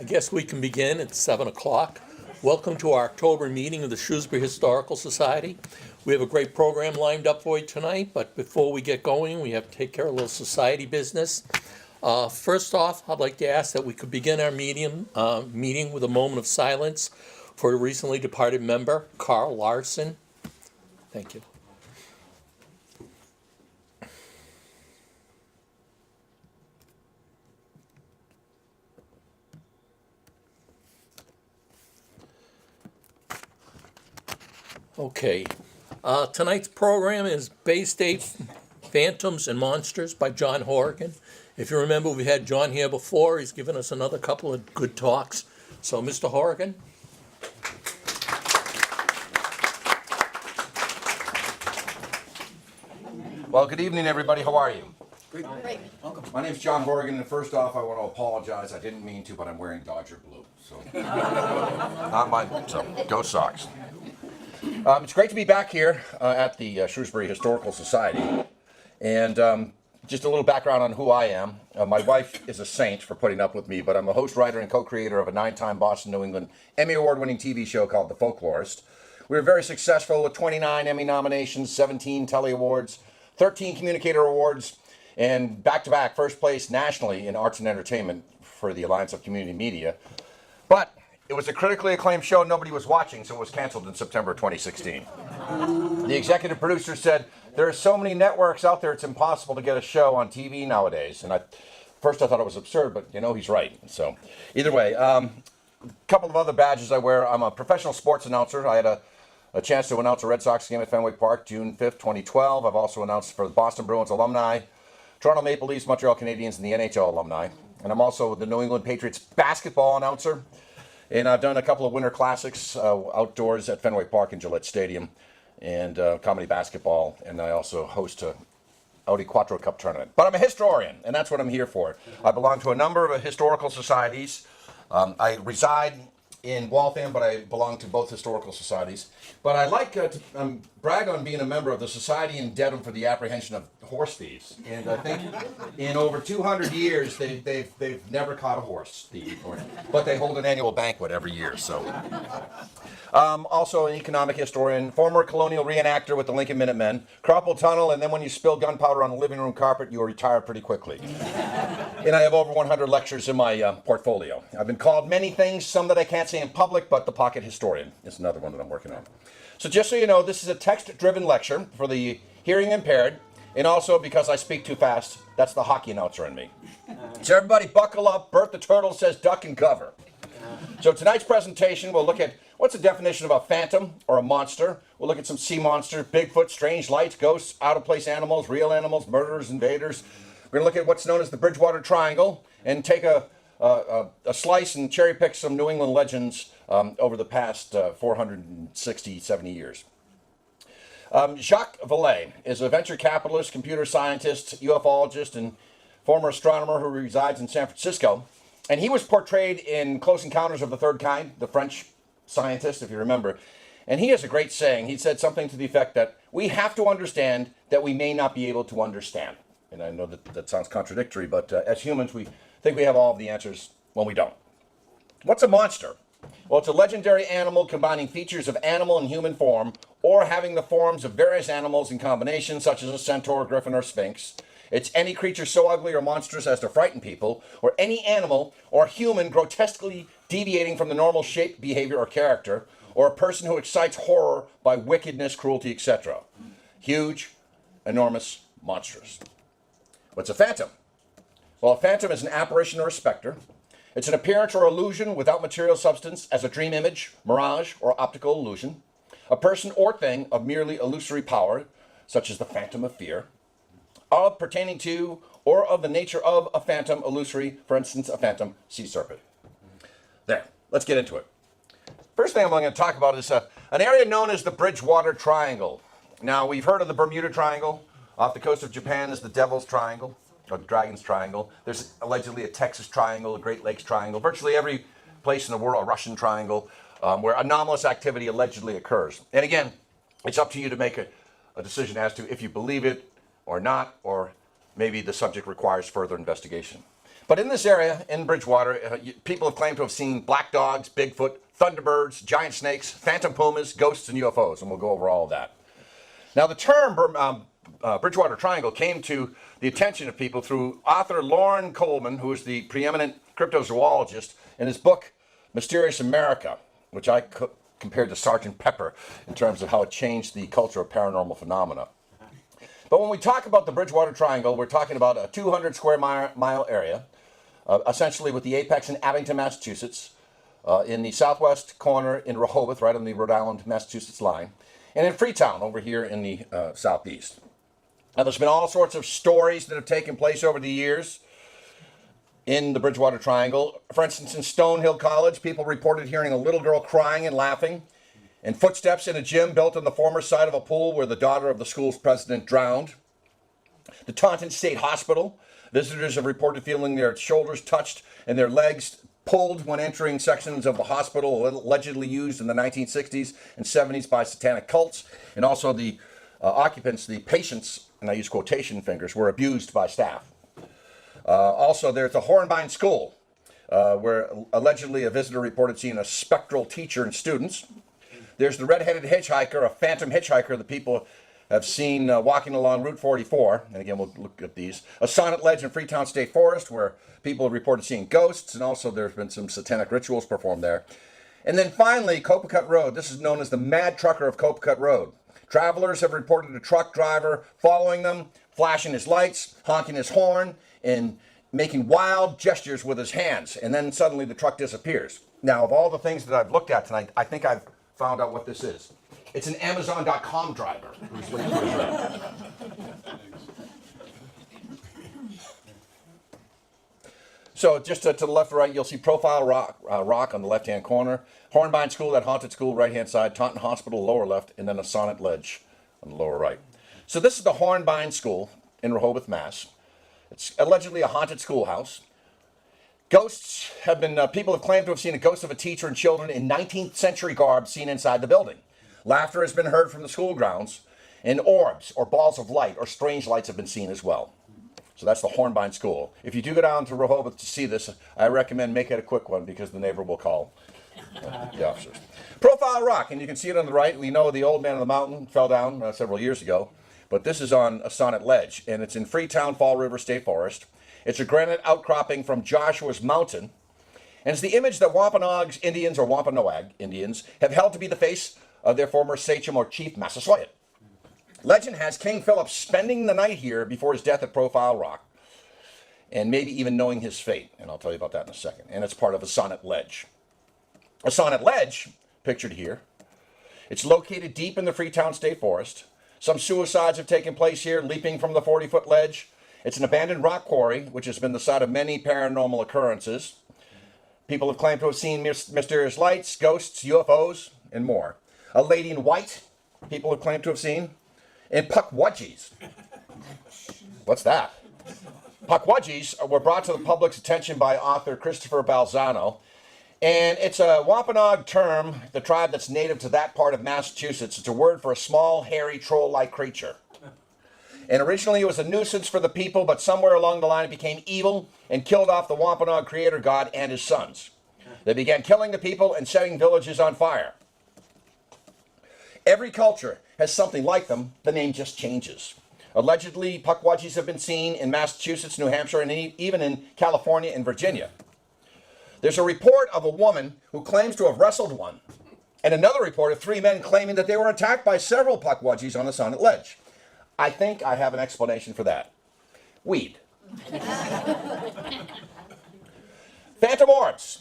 I guess we can begin at 7 o'clock. Welcome to our October meeting of the Shrewsbury Historical Society. We have a great program lined up for you tonight, but before we get going, we have to take care of a little society business. First off, I'd like to ask that we could begin our meeting with a moment of silence for a recently departed member, Carl Larson. Thank you. Okay, tonight's program is Bay State Phantoms and Monsters by John Horrigan. If you remember, we had John here before. He's given us another couple of good talks. So, Mr. Horrigan. Well, good evening, everybody. How are you? Great. Welcome. My name's John Horrigan, and first off, I want to apologize. I didn't mean to, but I'm wearing Dodger blue, so not mine. So, go Sox. It's great to be back here at the Shrewsbury Historical Society, and just a little background on who I am. My wife is a saint for putting up with me, but I'm a host, writer, and co-creator of a 9-time Boston, New England Emmy Award-winning TV show called The Folklorist. We were very successful with 29 Emmy nominations, 17 Telly Awards, 13 Communicator Awards, and back-to-back first place nationally in arts and entertainment for the Alliance of Community Media. But it was a critically acclaimed show nobody was watching, so it was canceled in September 2016. The executive producer said, there are so many networks out there, it's impossible to get a show on TV nowadays. And first I thought it was absurd, but he's right. So either way, a couple of other badges I wear. I'm a professional sports announcer. I had a chance to announce a Red Sox game at Fenway Park, June 5th, 2012. I've also announced for the Boston Bruins alumni, Toronto Maple Leafs, Montreal Canadiens, and the NHL alumni. And I'm also the New England Patriots basketball announcer. And I've done a couple of winter classics outdoors at Fenway Park and Gillette Stadium, and comedy basketball, and I also host a Audi Quattro Cup tournament. But I'm a historian, and that's what I'm here for. I belong to a number of historical societies. I reside in Waltham, but I belong to both historical societies. But I like to brag on being a member of the Society in Dedham for the Apprehension of Horse Thieves. And I think in over 200 years, they've never caught a horse thief, but they hold an annual banquet every year. So, also an economic historian, former colonial reenactor with the Lincoln Minutemen, carpal tunnel, and then when you spill gunpowder on the living room carpet, you retire pretty quickly. And I have over 100 lectures in my portfolio. I've been called many things, some that I can't say in public, but the pocket historian is another one that I'm working on. So just so you know, this is a text-driven lecture for the hearing impaired, and also because I speak too fast, that's the hockey announcer in me. So everybody buckle up. Bert the Turtle says duck and cover. So tonight's presentation, we'll look at what's the definition of a phantom or a monster. We'll look at some sea monsters, Bigfoot, strange lights, ghosts, out-of-place animals, real animals, murderers, invaders. We're going to look at what's known as the Bridgewater Triangle and take a slice and cherry pick some New England legends over the past 460, 70 years. Jacques Vallée is a venture capitalist, computer scientist, ufologist, and former astronomer who resides in San Francisco. And he was portrayed in Close Encounters of the Third Kind, the French scientist, if you remember. And he has a great saying. He said something to the effect that we have to understand that we may not be able to understand. And I know that sounds contradictory, but as humans, we think we have all of the answers when we don't. What's a monster? Well, it's a legendary animal combining features of animal and human form, or having the forms of various animals in combination, such as a centaur, griffin, or sphinx. It's any creature so ugly or monstrous as to frighten people, or any animal or human grotesquely deviating from the normal shape, behavior, or character, or a person who excites horror by wickedness, cruelty, etc. Huge, enormous, monstrous. What's a phantom? Well, a phantom is an apparition or a specter. It's an appearance or illusion without material substance as a dream image, mirage, or optical illusion. A person or thing of merely illusory power, such as the phantom of fear. Of, pertaining to, or of the nature of a phantom, illusory, for instance, a phantom sea serpent. There, let's get into it. First thing I'm going to talk about is an area known as the Bridgewater Triangle. Now, we've heard of the Bermuda Triangle. Off the coast of Japan is the Devil's Triangle, or the Dragon's Triangle. There's allegedly a Texas Triangle, a Great Lakes Triangle, virtually every place in the world, a Russian Triangle, where anomalous activity allegedly occurs. And again, it's up to you to make a decision as to if you believe it or not, or maybe the subject requires further investigation. But in this area, in Bridgewater, people have claimed to have seen black dogs, Bigfoot, thunderbirds, giant snakes, phantom pumas, ghosts, and UFOs, and we'll go over all of that. Now, the term Bridgewater Triangle came to the attention of people through author Loren Coleman, who is the preeminent cryptozoologist, in his book, Mysterious America, which I compared to Sergeant Pepper in terms of how it changed the culture of paranormal phenomena. But when we talk about the Bridgewater Triangle, we're talking about a 200 square mile area, essentially with the apex in Abington, Massachusetts, in the southwest corner in Rehoboth, right on the Rhode Island, Massachusetts line, and in Freetown over here in the southeast. Now, there's been all sorts of stories that have taken place over the years in the Bridgewater Triangle. For instance, in Stonehill College, people reported hearing a little girl crying and laughing, and footsteps in a gym built on the former site of a pool where the daughter of the school's president drowned. The Taunton State Hospital, visitors have reported feeling their shoulders touched and their legs pulled when entering sections of the hospital allegedly used in the 1960s and 70s by satanic cults. And also the occupants, the patients, and I use quotation fingers, were abused by staff. Also, there's the Horrigan School, where allegedly a visitor reported seeing a spectral teacher and students. There's the red-headed hitchhiker, a phantom hitchhiker that people have seen walking along Route 44. And again, we'll look at these. A sonnet ledge in Freetown State Forest, where people have reported seeing ghosts, and also there's been some satanic rituals performed there. And then finally, Copacut Road. This is known as the Mad Trucker of Copacut Road. Travelers have reported a truck driver following them, flashing his lights, honking his horn, and making wild gestures with his hands. And then suddenly the truck disappears. Now, of all the things that I've looked at tonight, I think I've found out what this is. It's an Amazon.com driver. So just to the left or right, you'll see Profile Rock on the left-hand corner, Hornbein School, that haunted school, right-hand side, Taunton Hospital, lower left, and then a sonnet ledge on the lower right. So this is the Hornbein School in Rehoboth, Mass. It's allegedly a haunted schoolhouse. Ghosts have been, people have claimed to have seen a ghost of a teacher and children in 19th century garb seen inside the building. Laughter has been heard from the school grounds, and orbs or balls of light or strange lights have been seen as well. So that's the Hornbein School. If you do go down to Rehoboth to see this, I recommend make it a quick one because the neighbor will call the officers. Profile Rock, and you can see it on the right. We know the old man on the mountain fell down several years ago, but this is on a sonnet ledge, and it's in Freetown Fall River State Forest. It's a granite outcropping from Joshua's Mountain, and it's the image that Wampanoag Indians or Wampanoag Indians have held to be the face of their former sachem or chief Massasoit. Legend has King Philip spending the night here before his death at Profile Rock, and maybe even knowing his fate, and I'll tell you about that in a second. And it's part of a sonnet ledge. A sonnet ledge, pictured here, it's located deep in the Freetown State Forest. Some suicides have taken place here, leaping from the 40-foot ledge. It's an abandoned rock quarry, which has been the site of many paranormal occurrences. People have claimed to have seen mysterious lights, ghosts, UFOs, and more. A lady in white, people have claimed to have seen. And puckwudgies. What's that? Puckwudgies were brought to the public's attention by author Christopher Balzano. And it's a Wampanoag term, the tribe that's native to that part of Massachusetts. It's a word for a small, hairy, troll-like creature. And originally it was a nuisance for the people, but somewhere along the line it became evil and killed off the Wampanoag creator god and his sons. They began killing the people and setting villages on fire. Every culture has something like them. The name just changes. Allegedly, puckwudgies have been seen in Massachusetts, New Hampshire, and even in California and Virginia. There's a report of a woman who claims to have wrestled one, and another report of 3 men claiming that they were attacked by several puckwudgies on the sonnet ledge. I think I have an explanation for that. Weed. Phantom orbs.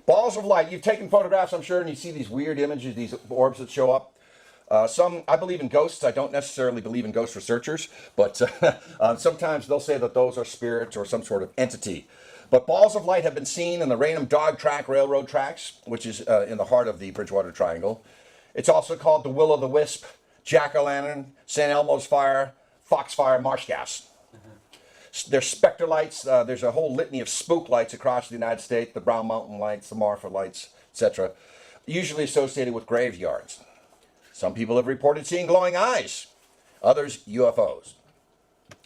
Balls of light. You've taken photographs, I'm sure, and you see these weird images, these orbs that show up. I believe in ghosts. I don't necessarily believe in ghost researchers, but sometimes they'll say that those are spirits or some sort of entity. But balls of light have been seen in the Raynham Dog Track railroad tracks, which is in the heart of the Bridgewater Triangle. It's also called the Will-o'-the-Wisp, Jack-o'-lantern, St. Elmo's fire, Foxfire, marsh gas. There's specter lights. There's a whole litany of spook lights across the United States, the Brown Mountain lights, the Marfa lights, etc., usually associated with graveyards. Some people have reported seeing glowing eyes, others UFOs.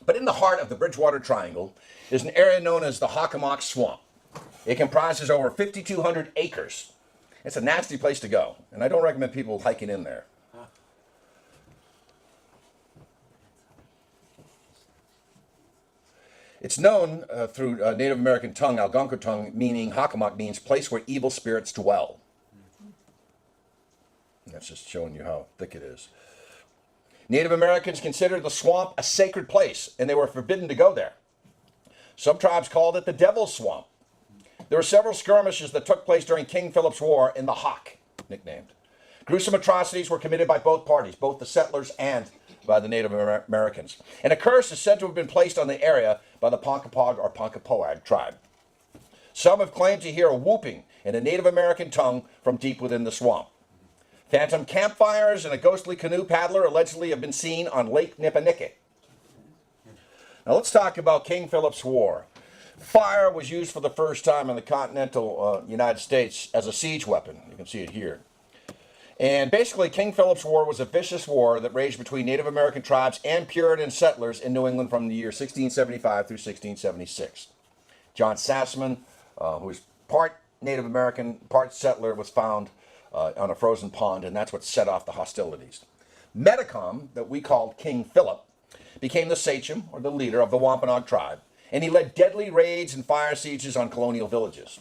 But in the heart of the Bridgewater Triangle is an area known as the Hockomock Swamp. It comprises over 5,200 acres. It's a nasty place to go, and I don't recommend people hiking in there. It's known through Native American tongue, Algonquin tongue, meaning Hockomock means place where evil spirits dwell. And that's just showing you how thick it is. Native Americans considered the swamp a sacred place, and they were forbidden to go there. Some tribes called it the Devil's Swamp. There were several skirmishes that took place during King Philip's War in the Hawk, nicknamed. Gruesome atrocities were committed by both parties, both the settlers and by the Native Americans. And a curse is said to have been placed on the area by the Ponkapog or Ponkapoag tribe. Some have claimed to hear a whooping in a Native American tongue from deep within the swamp. Phantom campfires and a ghostly canoe paddler allegedly have been seen on Lake Nippanicket. Now let's talk about King Philip's War. Fire was used for the first time in the continental United States as a siege weapon. You can see it here. And basically, King Philip's War was a vicious war that raged between Native American tribes and Puritan settlers in New England from the year 1675 through 1676. John Sassman, who was part Native American, part settler, was found on a frozen pond, and that's what set off the hostilities. Metacom, that we called King Philip, became the sachem, or the leader, of the Wampanoag tribe, and he led deadly raids and fire sieges on colonial villages.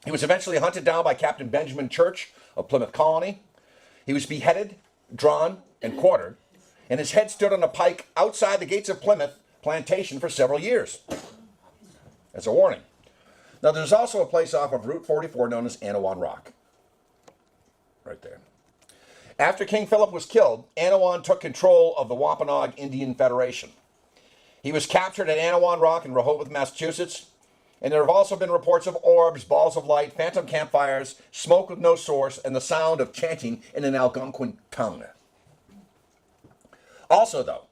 He was eventually hunted down by Captain Benjamin Church of Plymouth Colony. He was beheaded, drawn, and quartered, and his head stood on a pike outside the gates of Plymouth plantation for several years. As a warning. Now, there's also a place off of Route 44 known as Anawan Rock. Right there. After King Philip was killed, Anawan took control of the Wampanoag Indian Federation. He was captured at Anawan Rock in Rehoboth, Massachusetts, and there have also been reports of orbs, balls of light, phantom campfires, smoke with no source, and the sound of chanting in an Algonquin tongue. Also, though,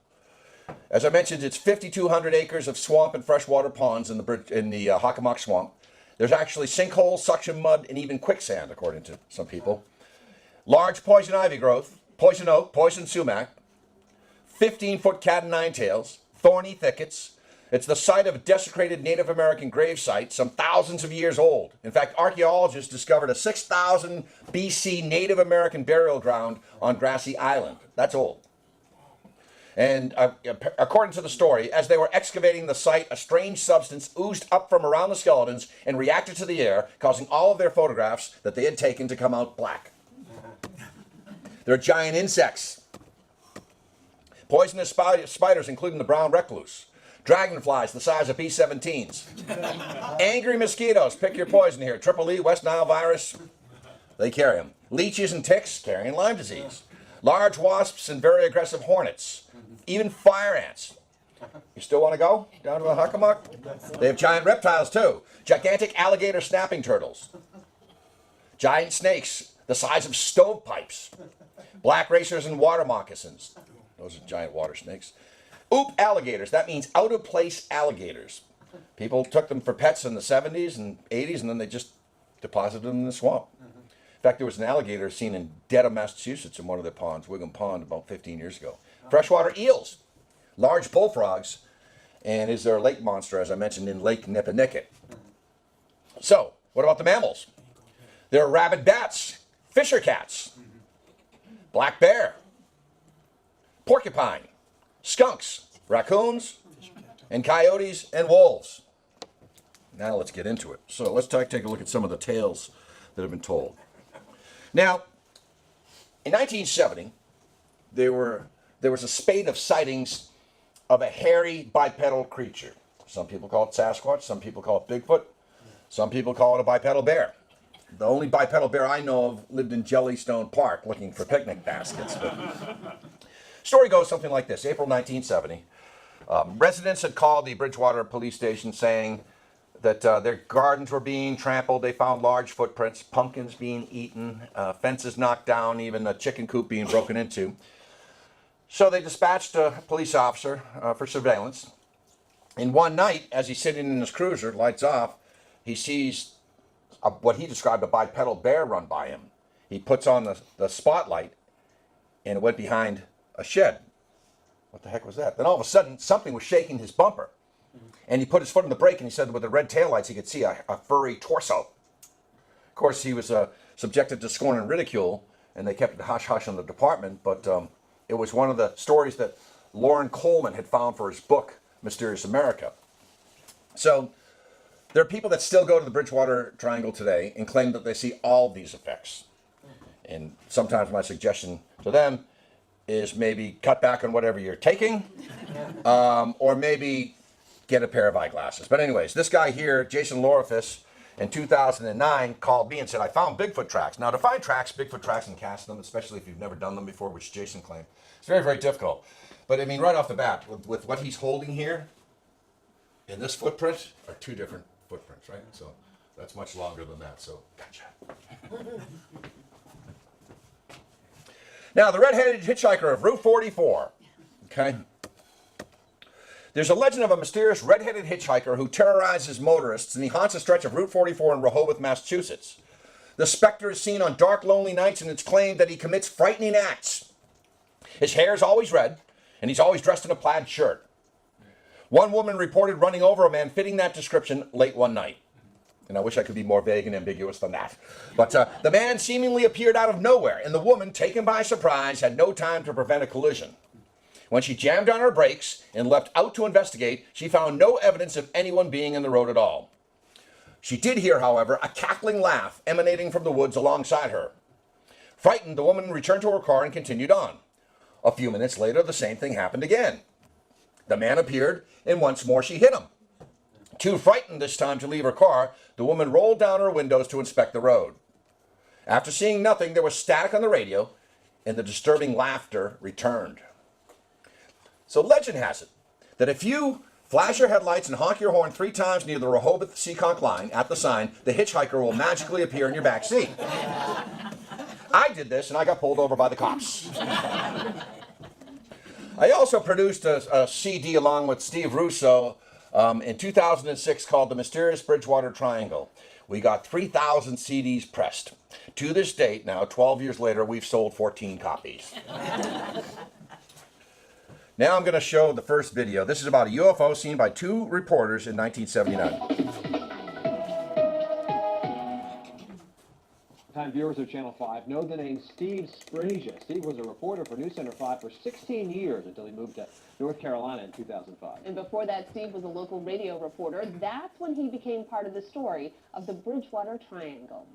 as I mentioned, it's 5,200 acres of swamp and freshwater ponds in the Hockomock Swamp. There's actually sinkholes, suction mud, and even quicksand, according to some people. Large poison ivy growth, poison oak, poison sumac, 15-foot cat and nine tails, thorny thickets. It's the site of a desecrated Native American grave site, some thousands of years old. In fact, archaeologists discovered a 6,000 BC Native American burial ground on Grassy Island. That's old. And according to the story, as they were excavating the site, a strange substance oozed up from around the skeletons and reacted to the air, causing all of their photographs that they had taken to come out black. There are giant insects, poisonous spiders, including the brown recluse, dragonflies the size of B-17s, angry mosquitoes, pick your poison here, Triple E, West Nile virus, they carry them, leeches and ticks carrying Lyme disease, large wasps and very aggressive hornets, even fire ants. You still want to go down to the Hockomock? They have giant reptiles too, gigantic alligator snapping turtles, giant snakes the size of stovepipes, black racers and water moccasins. Those are giant water snakes. Oop alligators. That means out-of-place alligators. People took them for pets in the 70s and 80s, and then they just deposited them in the swamp. In fact, there was an alligator seen in Dedham, Massachusetts, in one of their ponds, Wigham Pond, about 15 years ago. Freshwater eels, large bullfrogs, and is there a lake monster, as I mentioned, in Lake Nippanicket. So, what about the mammals? There are rabid bats, fisher cats, black bear, porcupine, skunks, raccoons, and coyotes and wolves. Now let's get into it. So let's take a look at some of the tales that have been told. Now, in 1970, there was a spate of sightings of a hairy bipedal creature. Some people call it Sasquatch, some people call it Bigfoot, some people call it a bipedal bear. The only bipedal bear I know of lived in Jellystone Park looking for picnic baskets. Story goes something like this. April 1970, residents had called the Bridgewater police station saying that their gardens were being trampled. They found large footprints, pumpkins being eaten, fences knocked down, even a chicken coop being broken into. So they dispatched a police officer for surveillance. And one night, as he's sitting in his cruiser, lights off, he sees what he described a bipedal bear run by him. He puts on the spotlight, and it went behind a shed. what the heck was that? Then all of a sudden, something was shaking his bumper. And he put his foot on the brake, and he said with the red taillights, he could see a furry torso. Of course, he was subjected to scorn and ridicule, and they kept it hush-hush in the department, but it was one of the stories that Lauren Coleman had found for his book, Mysterious America. So there are people that still go to the Bridgewater Triangle today and claim that they see all these effects. And sometimes my suggestion to them is maybe cut back on whatever you're taking, or maybe get a pair of eyeglasses. But anyways, this guy here, Jason Lorifis, in 2009 called me and said, I found Bigfoot tracks. Now to find tracks, Bigfoot tracks, and cast them, especially if you've never done them before, which Jason claimed, it's very, very difficult. But I mean, right off the bat, with what he's holding here, and this footprint are two different footprints, right? So that's much longer than that, so gotcha. Now, the red-headed hitchhiker of Route 44, okay? There's a legend of a mysterious red-headed hitchhiker who terrorizes motorists, and he haunts a stretch of Route 44 in Rehoboth, Massachusetts. The specter is seen on dark, lonely nights, and it's claimed that he commits frightening acts. His hair is always red, and he's always dressed in a plaid shirt. One woman reported running over a man fitting that description late one night. And I wish I could be more vague and ambiguous than that. But the man seemingly appeared out of nowhere, and the woman, taken by surprise, had no time to prevent a collision. When she jammed on her brakes and leapt out to investigate, she found no evidence of anyone being in the road at all. She did hear, however, a cackling laugh emanating from the woods alongside her. Frightened, the woman returned to her car and continued on. A few minutes later, the same thing happened again. The man appeared, and once more she hit him. Too frightened this time to leave her car, the woman rolled down her windows to inspect the road. After seeing nothing, there was static on the radio, and the disturbing laughter returned. So legend has it that if you flash your headlights and honk your horn 3 times near the Rehoboth-Seekonk line at the sign, the hitchhiker will magically appear in your back seat. I did this, and I got pulled over by the cops. I also produced a CD along with Steve Russo in 2006 called The Mysterious Bridgewater Triangle. We got 3,000 CDs pressed. To this date, now 12 years later, we've sold 14 copies. Now I'm going to show the first video. This is about a UFO seen by 2 reporters in 1979. Time viewers of Channel 5 know the name Steve Sprasia. Steve was a reporter for News Center 5 for 16 years until he moved to North Carolina in 2005. And before that, Steve was a local radio reporter. That's when he became part of the story of the Bridgewater Triangle.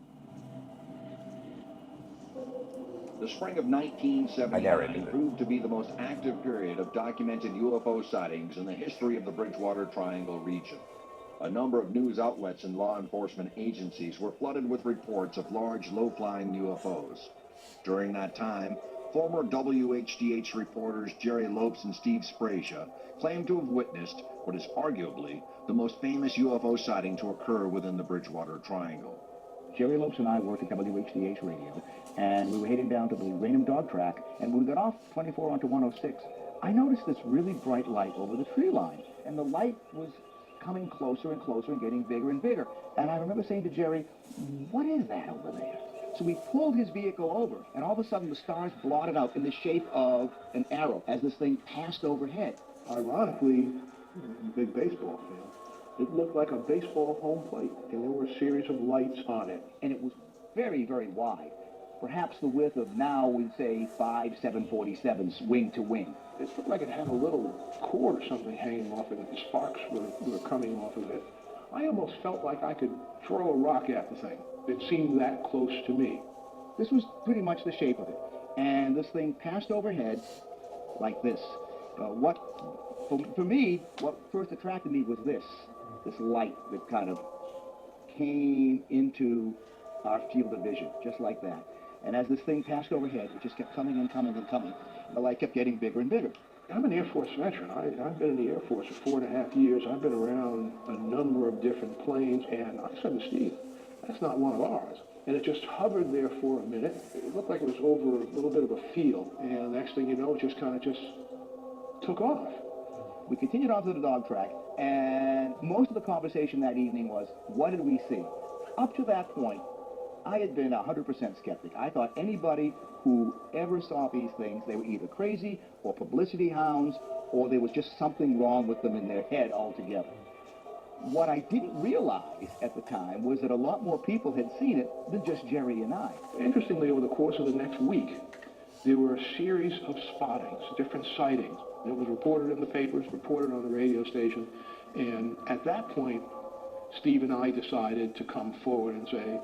The spring of 1979 proved to be the most active period of documented UFO sightings in the history of the Bridgewater Triangle region. A number of news outlets and law enforcement agencies were flooded with reports of large, low-flying UFOs. During that time, former WHDH reporters Jerry Lopes and Steve Sprasia claimed to have witnessed what is arguably the most famous UFO sighting to occur within the Bridgewater Triangle. Jerry Lopes and I worked at WHDH Radio, and we were heading down to the Raynham Dog Track, and when we got off 24 onto 106, I noticed this really bright light over the tree line, and the light was coming closer and closer and getting bigger and bigger. And I remember saying to Jerry, what is that over there? So we pulled his vehicle over, and all of a sudden the stars blotted out in the shape of an arrow as this thing passed overhead. Ironically, I'm a big baseball fan. It looked like a baseball home plate, and there were a series of lights on it. And it was very, very wide. Perhaps the width of now, we'd say 5 747s wing to wing. It looked like it had a little cord or something hanging off of it. The sparks were coming off of it. I almost felt like I could throw a rock at the thing. It seemed that close to me. This was pretty much the shape of it. And this thing passed overhead like this. For me, what first attracted me was this light that kind of came into our field of vision, just like that. And as this thing passed overhead, it just kept coming and coming and coming. The light kept getting bigger and bigger. I'm an Air Force veteran. I've been in the Air Force for 4.5 years. I've been around a number of different planes, and I said to Steve, that's not one of ours. And it just hovered there for a minute. It looked like it was over a little bit of a field, and the next thing you know, it just kind of took off. We continued on to the dog track, and most of the conversation that evening was, what did we see? Up to that point, I had been 100% skeptic. I thought anybody who ever saw these things, they were either crazy or publicity hounds or there was just something wrong with them in their head altogether. What I didn't realize at the time was that a lot more people had seen it than just Jerry and I. Interestingly, over the course of the next week, there were a series of spottings, different sightings. It was reported in the papers, reported on the radio station, and at that point, Steve and I decided to come forward and say,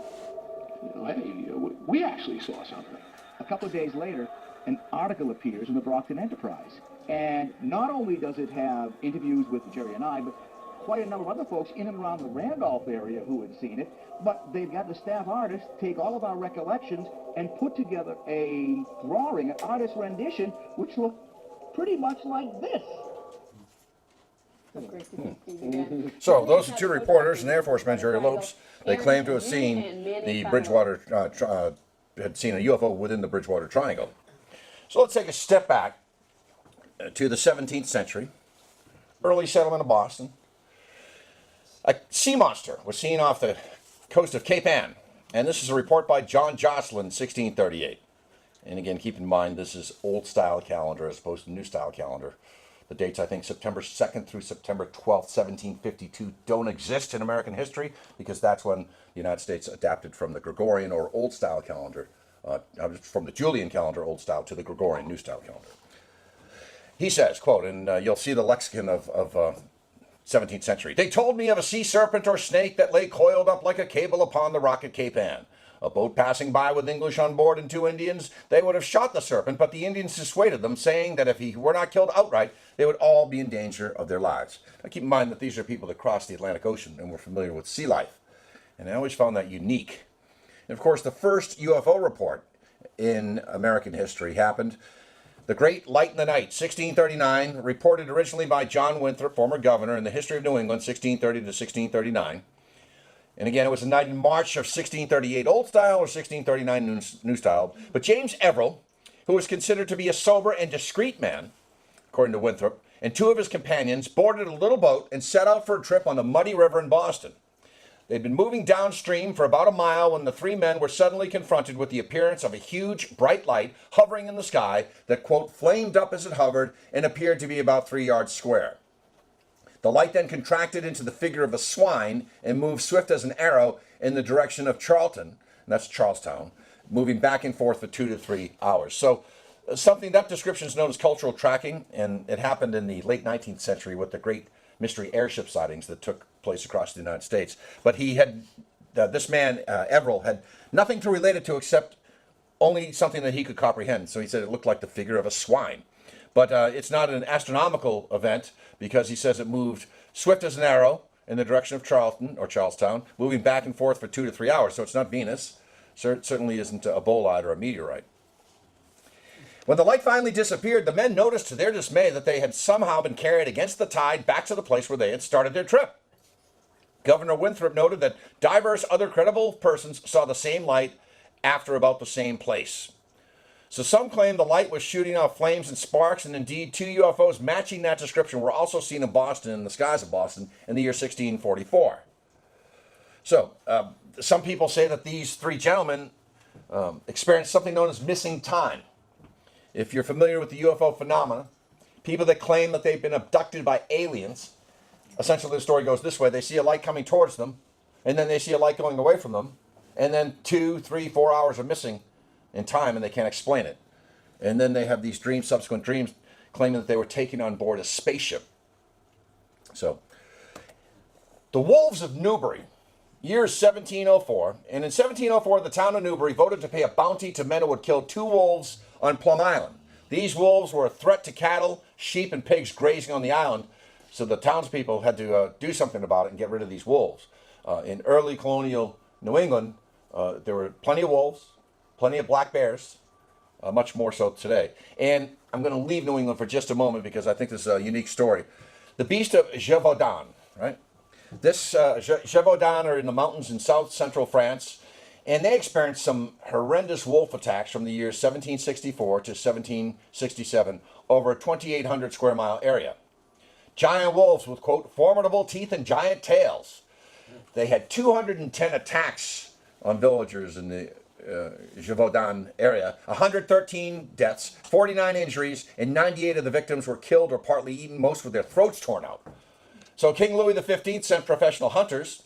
hey, we actually saw something. A couple of days later, an article appears in the Brockton Enterprise. And not only does it have interviews with Jerry and I, but quite a number of other folks in and around the Randolph area who had seen it. But they've got the staff artist take all of our recollections and put together a drawing, an artist rendition, which looked pretty much like this. Great to see Steve again. So those are two reporters and Air Force man Jerry Lopes. They claim to have seen the Bridgewater, had seen a UFO within the Bridgewater Triangle. So let's take a step back to the 17th century, early settlement of Boston. A sea monster was seen off the coast of Cape Ann, and this is a report by John Jocelyn, 1638. And again, keep in mind, this is old style calendar as opposed to new style calendar. The dates, I think, September 2nd through September 12th, 1752, don't exist in American history because that's when the United States adapted from the Gregorian or old style calendar, from the Julian calendar, old style, to the Gregorian, new style calendar. He says, quote, and you'll see the lexicon of 17th century. They told me of a sea serpent or snake that lay coiled up like a cable upon the rock at Cape Ann. A boat passing by with English on board and 2 Indians, they would have shot the serpent, but the Indians dissuaded them, saying that if he were not killed outright, they would all be in danger of their lives. Now keep in mind that these are people that crossed the Atlantic Ocean and were familiar with sea life. And I always found that unique. And of course, the first UFO report in American history happened. The Great Light in the Night, 1639, reported originally by John Winthrop, former governor, in the history of New England, 1630 to 1639. And again, it was a night in March of 1638 old style or 1639 new style. But James Everell, who was considered to be a sober and discreet man, according to Winthrop, and 2 of his companions boarded a little boat and set out for a trip on the muddy river in Boston. They'd been moving downstream for about a mile when the 3 men were suddenly confronted with the appearance of a huge, bright light hovering in the sky that, quote, flamed up as it hovered and appeared to be about 3 yards square. The light then contracted into the figure of a swine and moved swift as an arrow in the direction of Charlton, and that's Charlestown, moving back and forth for 2 to 3 hours. So that description is known as cultural tracking, and it happened in the late 19th century with the great mystery airship sightings that took place across the United States. But he had, this man, Everell, had nothing to relate it to except only something that he could comprehend. So he said it looked like the figure of a swine. But it's not an astronomical event because he says it moved swift as an arrow in the direction of Charlton or Charlestown, moving back and forth for 2 to 3 hours. So it's not Venus. It certainly isn't a bolide or a meteorite. When the light finally disappeared, the men noticed to their dismay that they had somehow been carried against the tide back to the place where they had started their trip. Governor Winthrop noted that diverse other credible persons saw the same light after about the same place. So some claim the light was shooting out flames and sparks, and indeed 2 UFOs matching that description were also seen in Boston, in the skies of Boston, in the year 1644. So some people say that these 3 gentlemen experienced something known as missing time. If you're familiar with the UFO phenomena, people that claim that they've been abducted by aliens, essentially the story goes this way: they see a light coming towards them, and then they see a light going away from them, and then 2, 3, 4 hours are missing in time, and they can't explain it. And then they have these dreams, subsequent dreams, claiming that they were taken on board a spaceship. So, the Wolves of Newbury, year 1704, and in 1704 the town of Newbury voted to pay a bounty to men who would kill 2 wolves on Plum Island. These wolves were a threat to cattle, sheep, and pigs grazing on the island, so the townspeople had to do something about it and get rid of these wolves. In early colonial New England, there were plenty of wolves, plenty of black bears, much more so today. And I'm going to leave New England for just a moment because I think this is a unique story. The beast of Gévaudan, right? This Gévaudan are in the mountains in south central France, and they experienced some horrendous wolf attacks from the years 1764 to 1767 over a 2,800 square mile area. Giant wolves with, quote, formidable teeth and giant tails. They had 210 attacks on villagers in the Gévaudan area, 113 deaths, 49 injuries, and 98 of the victims were killed or partly eaten, most with their throats torn out. So King Louis XV sent professional hunters,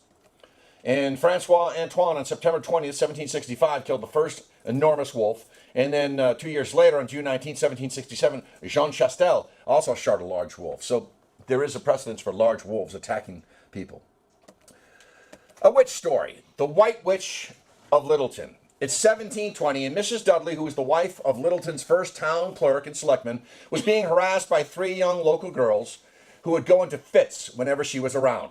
and Francois Antoine on September 20th, 1765, killed the first enormous wolf. And then 2 years later, on June 19, 1767, Jean Chastel also shot a large wolf. So there is a precedence for large wolves attacking people. A witch story, the White Witch of Littleton. It's 1720, and Mrs. Dudley, who was the wife of Littleton's first town clerk and selectman, was being harassed by 3 young local girls who would go into fits whenever she was around.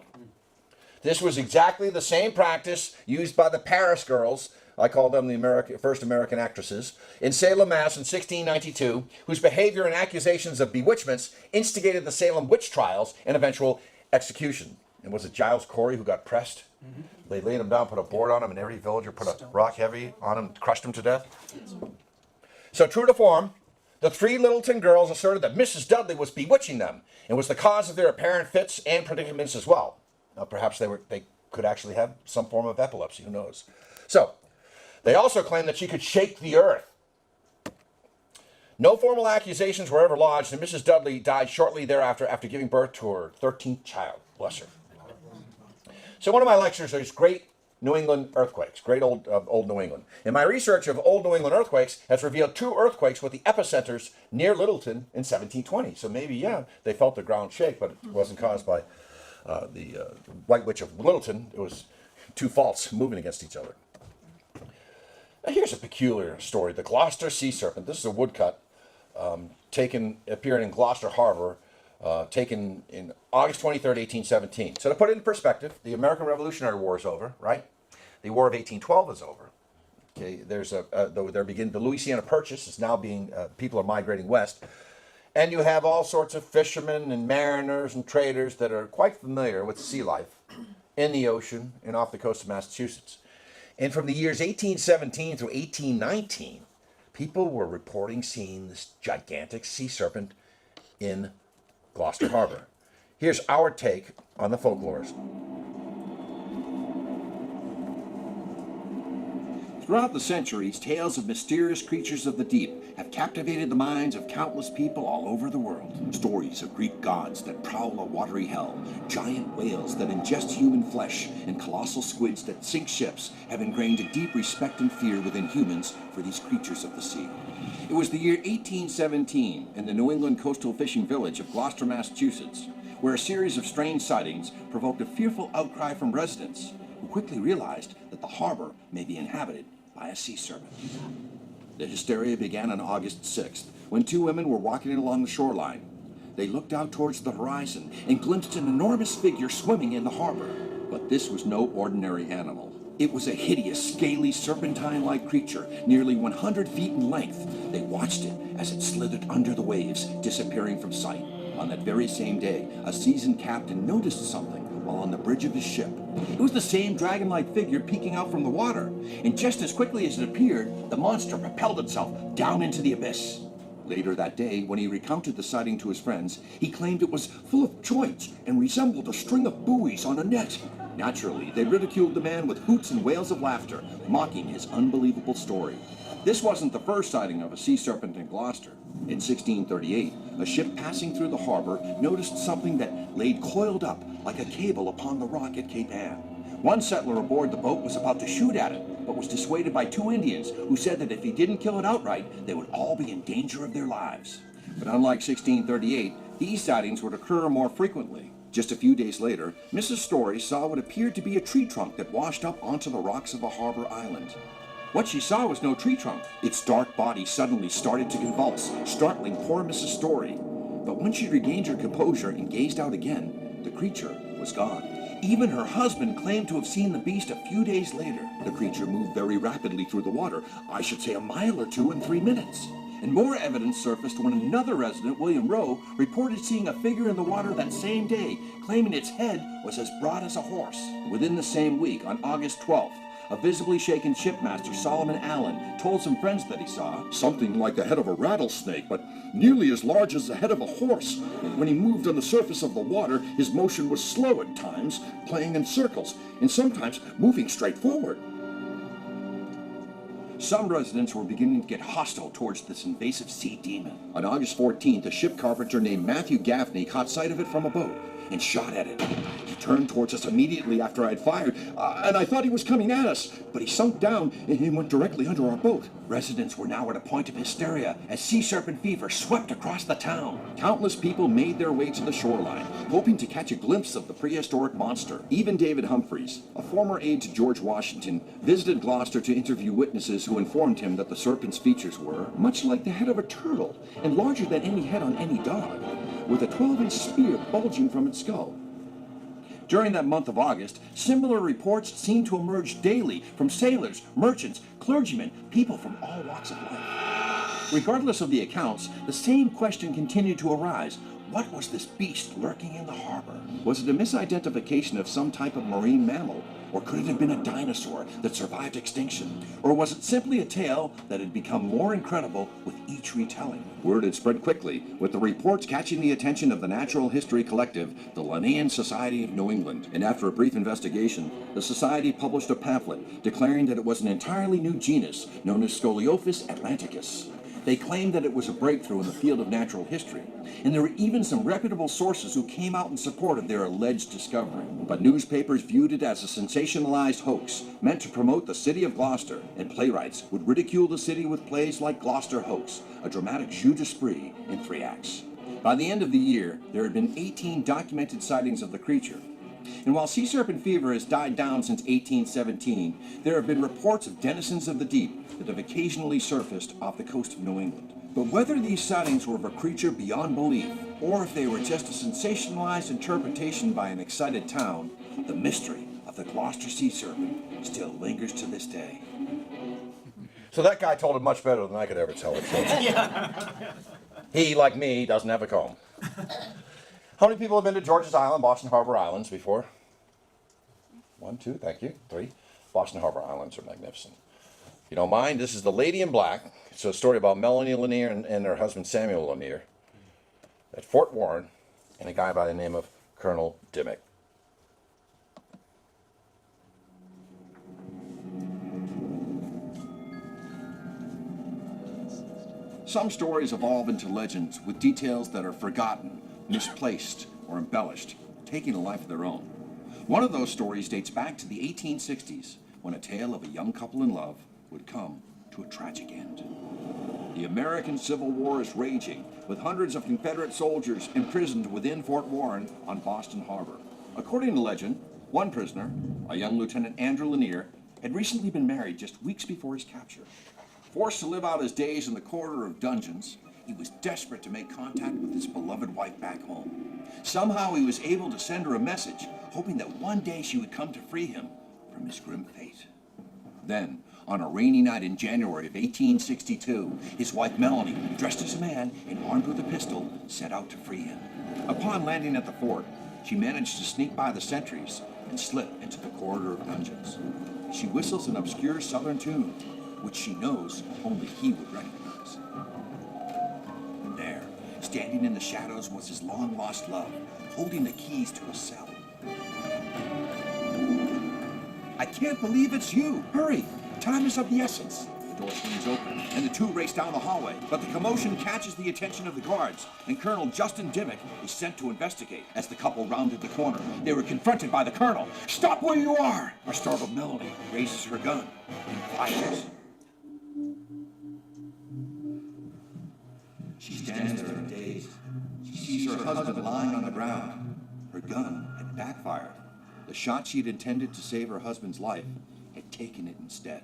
This was exactly the same practice used by the Paris girls, I call them the first American actresses, in Salem, Mass. in 1692, whose behavior and accusations of bewitchments instigated the Salem witch trials and eventual execution. And was it Giles Corey who got pressed? Mm-hmm. They laid him down, put a board on him, and every villager put a rock heavy on him, crushed him to death. So true to form, the 3 Littleton girls asserted that Mrs. Dudley was bewitching them and was the cause of their apparent fits and predicaments as well. Now, perhaps they could actually have some form of epilepsy, who knows. So, they also claimed that she could shake the earth. No formal accusations were ever lodged, and Mrs. Dudley died shortly thereafter after giving birth to her 13th child. Bless her. So one of my lectures is Great New England Earthquakes, great old New England. And my research of old New England earthquakes has revealed 2 earthquakes with the epicenters near Littleton in 1720. So maybe, yeah, they felt the ground shake, but it wasn't caused by the White Witch of Littleton. It was 2 faults moving against each other. Now here's a peculiar story. The Gloucester sea serpent. This is a woodcut appeared in Gloucester Harbor, taken in August 23rd, 1817. So to put it in perspective, the American Revolutionary War is over, right? The War of 1812 is over. Okay, there's the Louisiana Purchase is now being, people are migrating west. And you have all sorts of fishermen and mariners and traders that are quite familiar with sea life in the ocean and off the coast of Massachusetts. And from the years 1817 through 1819, people were reporting seeing this gigantic sea serpent in Gloucester Harbor. Here's our take on the folklorist. Throughout the centuries, tales of mysterious creatures of the deep have captivated the minds of countless people all over the world. Stories of Greek gods that prowl a watery hell, giant whales that ingest human flesh, and colossal squids that sink ships have ingrained a deep respect and fear within humans for these creatures of the sea. It was the year 1817 in the New England coastal fishing village of Gloucester, Massachusetts, where a series of strange sightings provoked a fearful outcry from residents, who quickly realized that the harbor may be inhabited by a sea serpent. The hysteria began on August 6th, when 2 women were walking along the shoreline. They looked out towards the horizon and glimpsed an enormous figure swimming in the harbor. But this was no ordinary animal. It was a hideous, scaly, serpentine-like creature, nearly 100 feet in length. They watched it as it slithered under the waves, disappearing from sight. On that very same day, a seasoned captain noticed something while on the bridge of his ship. It was the same dragon-like figure peeking out from the water, and just as quickly as it appeared, the monster propelled itself down into the abyss. Later that day, when he recounted the sighting to his friends, he claimed it was full of joints and resembled a string of buoys on a net. Naturally, they ridiculed the man with hoots and wails of laughter, mocking his unbelievable story. This wasn't the first sighting of a sea serpent in Gloucester. In 1638, a ship passing through the harbor noticed something that laid coiled up like a cable upon the rock at Cape Ann. One settler aboard the boat was about to shoot at it, but was dissuaded by 2 Indians who said that if he didn't kill it outright, they would all be in danger of their lives. But unlike 1638, these sightings would occur more frequently. Just a few days later, Mrs. Story saw what appeared to be a tree trunk that washed up onto the rocks of a harbor island. What she saw was no tree trunk. Its dark body suddenly started to convulse, startling poor Mrs. Story. But when she regained her composure and gazed out again, the creature was gone. Even her husband claimed to have seen the beast a few days later. The creature moved very rapidly through the water, I should say a mile or 2 in 3 minutes. And more evidence surfaced when another resident, William Rowe, reported seeing a figure in the water that same day, claiming its head was as broad as a horse. Within the same week, on August 12th, a visibly shaken shipmaster, Solomon Allen, told some friends that he saw something like the head of a rattlesnake, but nearly as large as the head of a horse. And when he moved on the surface of the water, his motion was slow at times, playing in circles, and sometimes moving straight forward. Some residents were beginning to get hostile towards this invasive sea demon. On August 14th, a ship carpenter named Matthew Gaffney caught sight of it from a boat and shot at it. He turned towards us immediately after I had fired, and I thought he was coming at us, but he sunk down and he went directly under our boat. Residents were now at a point of hysteria as sea serpent fever swept across the town. Countless people made their way to the shoreline, hoping to catch a glimpse of the prehistoric monster. Even David Humphreys, a former aide to George Washington, visited Gloucester to interview witnesses who informed him that the serpent's features were much like the head of a turtle and larger than any head on any dog, with a 12-inch spear bulging from its skull. During that month of August, similar reports seemed to emerge daily from sailors, merchants, clergymen, people from all walks of life. Regardless of the accounts, the same question continued to arise. What was this beast lurking in the harbor? Was it a misidentification of some type of marine mammal? Or could it have been a dinosaur that survived extinction? Or was it simply a tale that had become more incredible with each retelling? Word had spread quickly, with the reports catching the attention of the Natural History Collective, the Linnean Society of New England. And after a brief investigation, the Society published a pamphlet declaring that it was an entirely new genus known as Scoliophis atlanticus. They claimed that it was a breakthrough in the field of natural history, and there were even some reputable sources who came out in support of their alleged discovery. But newspapers viewed it as a sensationalized hoax meant to promote the city of Gloucester, and playwrights would ridicule the city with plays like Gloucester Hoax, a dramatic jeu d'esprit in 3 acts. By the end of the year, there had been 18 documented sightings of the creature. And while sea serpent fever has died down since 1817, there have been reports of denizens of the deep that have occasionally surfaced off the coast of New England. But whether these sightings were of a creature beyond belief, or if they were just a sensationalized interpretation by an excited town, the mystery of the Gloucester sea serpent still lingers to this day. So that guy told it much better than I could ever tell it. He, like me, doesn't have a comb. How many people have been to George's Island, Boston Harbor Islands before? 1, 2, thank you. 3. Boston Harbor Islands are magnificent. If you don't mind, this is The Lady in Black. It's a story about Melanie Lanier and her husband Samuel Lanier at Fort Warren, and a guy by the name of Colonel Dimmick. Some stories evolve into legends with details that are forgotten, misplaced, or embellished, taking a life of their own. One of those stories dates back to the 1860s, when a tale of a young couple in love would come to a tragic end. The American Civil War is raging, with hundreds of Confederate soldiers imprisoned within Fort Warren on Boston Harbor. According to legend, one prisoner, a young Lieutenant Andrew Lanier, had recently been married just weeks before his capture. Forced to live out his days in the corridor of dungeons, he was desperate to make contact with his beloved wife back home. Somehow he was able to send her a message, hoping that one day she would come to free him from his grim fate. Then, on a rainy night in January of 1862, his wife Melanie, dressed as a man and armed with a pistol, set out to free him. Upon landing at the fort, she managed to sneak by the sentries and slip into the corridor of dungeons. She whistles an obscure southern tune, which she knows only he would recognize. And there, standing in the shadows, was his long-lost love, holding the keys to a cell. I can't believe it's you! Hurry! Time is of the essence. The door swings open, and the two race down the hallway, but the commotion catches the attention of the guards, and Colonel Justin Dimmick is sent to investigate. As the couple rounded the corner, they were confronted by the colonel. "Stop where you are!" Our startled Melanie raises her gun and fires. She stands there dazed. She sees her husband lying on the ground. Her gun had backfired. The shot she had intended to save her husband's life had taken it instead.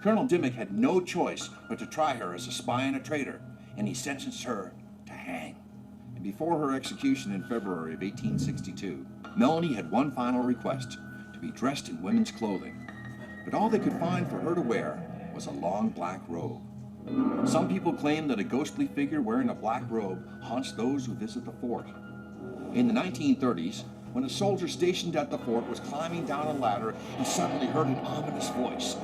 Colonel Dimmick had no choice but to try her as a spy and a traitor, and he sentenced her to hang. And before her execution in February of 1862, Melanie had one final request: to be dressed in women's clothing. But all they could find for her to wear was a long black robe. Some people claim that a ghostly figure wearing a black robe haunts those who visit the fort. In the 1930s, when a soldier stationed at the fort was climbing down a ladder, he suddenly heard an ominous voice.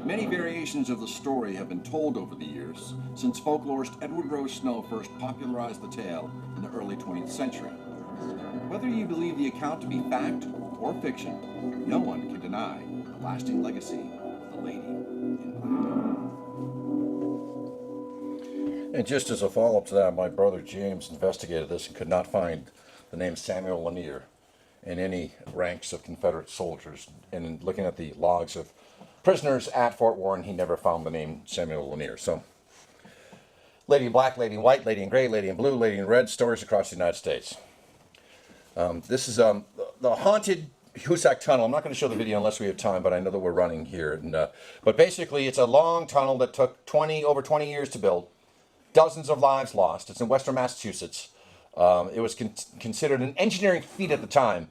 Many variations of the story have been told over the years, since folklorist Edward Rose Snow first popularized the tale in the early 20th century. Whether you believe the account to be fact or fiction, no one can deny the lasting legacy of the lady in black. And just as a follow-up to that, my brother James investigated this and could not find the name Samuel Lanier in any ranks of Confederate soldiers. And in looking at the logs of prisoners at Fort Warren, he never found the name Samuel Lanier. So, lady in black, lady in white, lady in gray, lady in blue, lady in red, stories across the United States. This is the haunted Hoosac Tunnel. I'm not going to show the video unless we have time, but I know that we're running here. And, but basically, it's a long tunnel that took over 20 years to build. Dozens of lives lost. It's in western Massachusetts. It was considered an engineering feat at the time,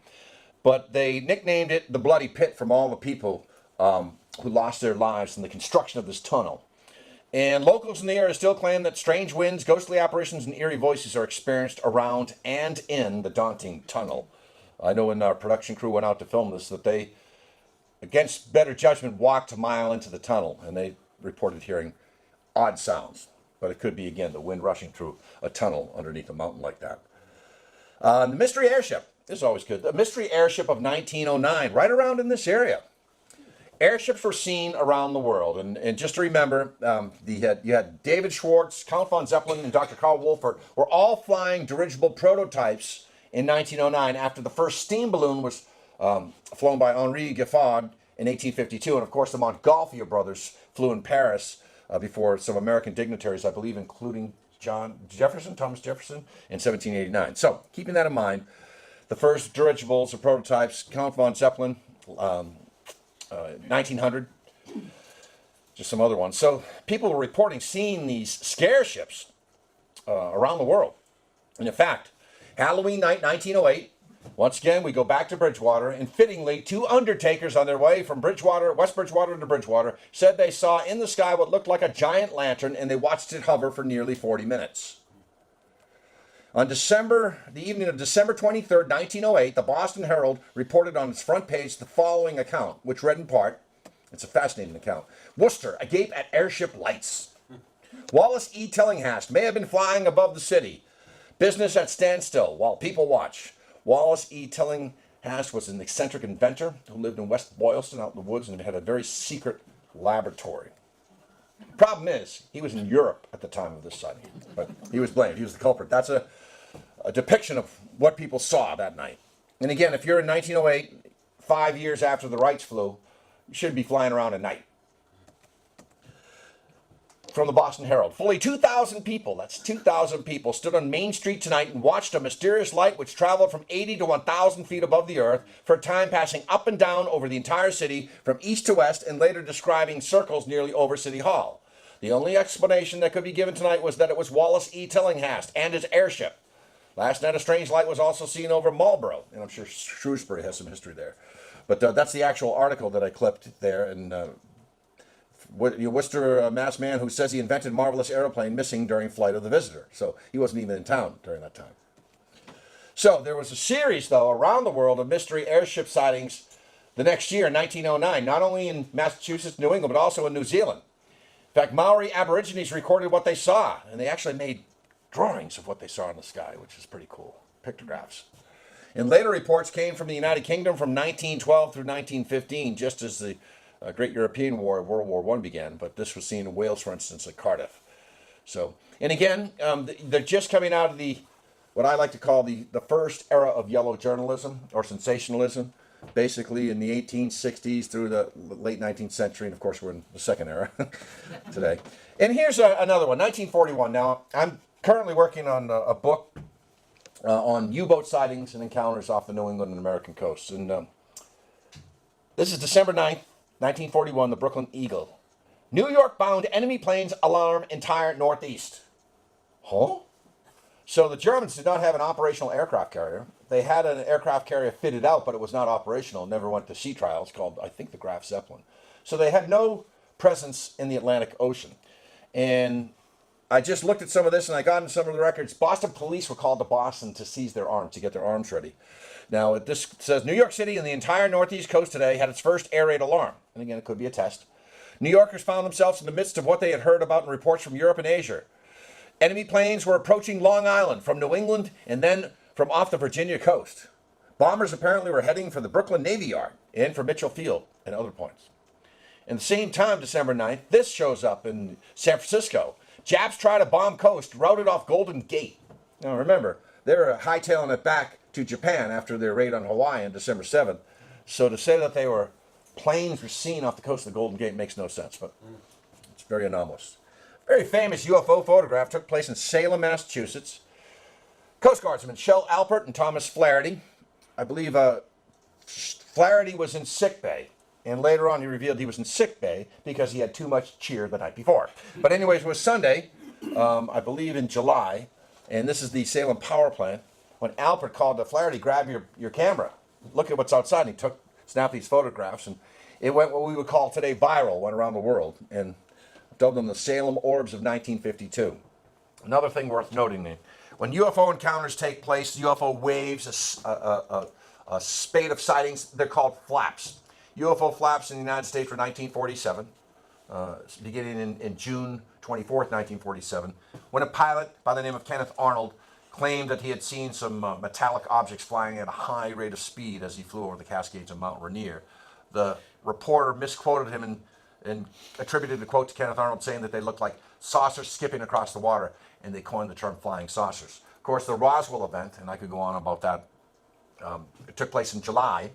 but they nicknamed it the Bloody Pit from all the people who lost their lives in the construction of this tunnel. And locals in the area still claim that strange winds, ghostly apparitions, and eerie voices are experienced around and in the daunting tunnel. I know when our production crew went out to film this that they, against better judgment, walked a mile into the tunnel, and they reported hearing odd sounds. But it could be, again, the wind rushing through a tunnel underneath a mountain like that. The mystery airship. This is always good. The mystery airship of 1909, right around in this area. Airships were seen around the world. And just to remember, you had David Schwartz, Count von Zeppelin, and Dr. Karl Wolfert were all flying dirigible prototypes in 1909 after the first steam balloon was flown by Henri Giffard in 1852. And, of course, the Montgolfier brothers flew in Paris before some American dignitaries, I believe, including Thomas Jefferson, in 1789. So, keeping that in mind, the first dirigibles or prototypes, Count von Zeppelin, 1900, just some other ones. So, people were reporting seeing these scare ships around the world. And in fact, Halloween night, 1908, once again, we go back to Bridgewater, and fittingly, two undertakers on their way from West Bridgewater to Bridgewater, said they saw in the sky what looked like a giant lantern, and they watched it hover for nearly 40 minutes. On the evening of December 23rd, 1908, the Boston Herald reported on its front page the following account, which read in part, it's a fascinating account, Worcester, agape at airship lights. Wallace E. Tillinghast may have been flying above the city. Business at standstill while people watch. Wallace E. Tillinghast was an eccentric inventor who lived in West Boylston out in the woods and had a very secret laboratory. Problem is, he was in Europe at the time of this sighting, but he was blamed. He was the culprit. That's a depiction of what people saw that night. And again, if you're in 1908, 5 years after the Wrights flew, you shouldn't be flying around at night. From the Boston Herald. Fully 2,000 people, that's 2,000 people, stood on Main Street tonight and watched a mysterious light which traveled from 80 to 1,000 feet above the earth, for a time passing up and down over the entire city from east to west, and later describing circles nearly over City Hall. The only explanation that could be given tonight was that it was Wallace E. Tillinghast and his airship. Last night a strange light was also seen over Marlborough, and I'm sure Shrewsbury has some history there. But that's the actual article that I clipped there, and Worcester masked man who says he invented marvelous aeroplane missing during flight of the visitor. So he wasn't even in town during that time. So there was a series, though, around the world of mystery airship sightings the next year, 1909, not only in Massachusetts, New England, but also in New Zealand. In fact, Maori Aborigines recorded what they saw, and they actually made drawings of what they saw in the sky, which is pretty cool, pictographs. And later reports came from the United Kingdom from 1912 through 1915, just as the Great European War, World War I began, but this was seen in Wales, for instance, at Cardiff. So, and again, they're just coming out of what I like to call the first era of yellow journalism or sensationalism, basically in the 1860s through the late 19th century, and of course we're in the second era today. And here's another one, 1941. Now, I'm currently working on a book on U-boat sightings and encounters off the New England and American coasts. And this is December 9th, 1941, the Brooklyn Eagle. New York-bound enemy planes alarm entire Northeast. Huh? So the Germans did not have an operational aircraft carrier. They had an aircraft carrier fitted out, but it was not operational. Never went to sea trials, called, I think, the Graf Zeppelin. So they had no presence in the Atlantic Ocean. And I just looked at some of this, and I got into some of the records. Boston police were called to Boston to seize their arms, to get their arms ready. Now, this says, New York City and the entire Northeast coast today had its first air raid alarm. And again, it could be a test. New Yorkers found themselves in the midst of what they had heard about in reports from Europe and Asia. Enemy planes were approaching Long Island from New England and then from off the Virginia coast. Bombers apparently were heading for the Brooklyn Navy Yard and for Mitchell Field. and other points. In the same time, December 9th, this shows up in San Francisco. Japs try to bomb coast, routed off Golden Gate. Now remember, they're hightailing it back to Japan after their raid on Hawaii on December 7th. So to say that planes were seen off the coast of the Golden Gate makes no sense, but it's very anomalous. Very famous UFO photograph took place in Salem, Massachusetts. Coast Guardsmen Shell Alpert and Thomas Flaherty. I believe Flaherty was in sick bay, and later on he revealed he was in sick bay because he had too much cheer the night before. But anyways, it was Sunday, I believe in July, and this is the Salem power plant, when Alpert called to Flaherty, grab your camera, look at what's outside, and he snapped these photographs, and it went what we would call today viral, went around the world, and dubbed them the Salem Orbs of 1952. Another thing worth noting, when UFO encounters take place, UFO waves, a spate of sightings, they're called flaps. UFO flaps in the United States were 1947, beginning in June 24th, 1947, when a pilot by the name of Kenneth Arnold claimed that he had seen some metallic objects flying at a high rate of speed as he flew over the Cascades of Mount Rainier. The reporter misquoted him and attributed the quote to Kenneth Arnold, saying that they looked like saucers skipping across the water, and they coined the term flying saucers. Of course, the Roswell event, and I could go on about that, it took place in July,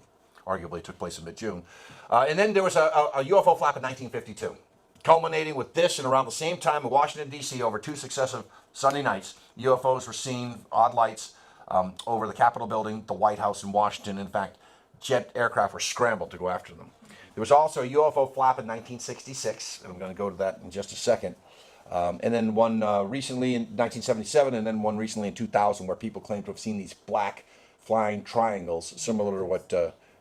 arguably it took place in mid-June. And then there was a UFO flap in 1952, culminating with this, and around the same time in Washington, D.C., over 2 successive Sunday nights, UFOs were seen, odd lights, over the Capitol building, the White House in Washington. In fact, jet aircraft were scrambled to go after them. There was also a UFO flap in 1966, and I'm going to go to that in just a second. And then one recently in 1977, and then one recently in 2000, where people claim to have seen these black flying triangles, similar to what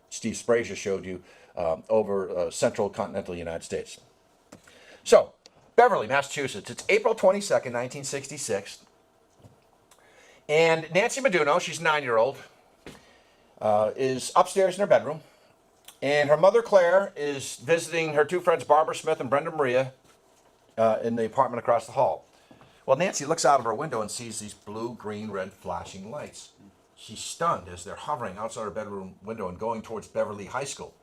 Steve Sprazier showed you, over central continental United States. So, Beverly, Massachusetts. It's April 22nd, 1966. And Nancy Meduno, she's a 9-year-old, is upstairs in her bedroom. And her mother, Claire, is visiting her 2 friends, Barbara Smith and Brenda Maria, in the apartment across the hall. Well, Nancy looks out of her window and sees these blue, green, red flashing lights. She's stunned as they're hovering outside her bedroom window and going towards Beverly High School.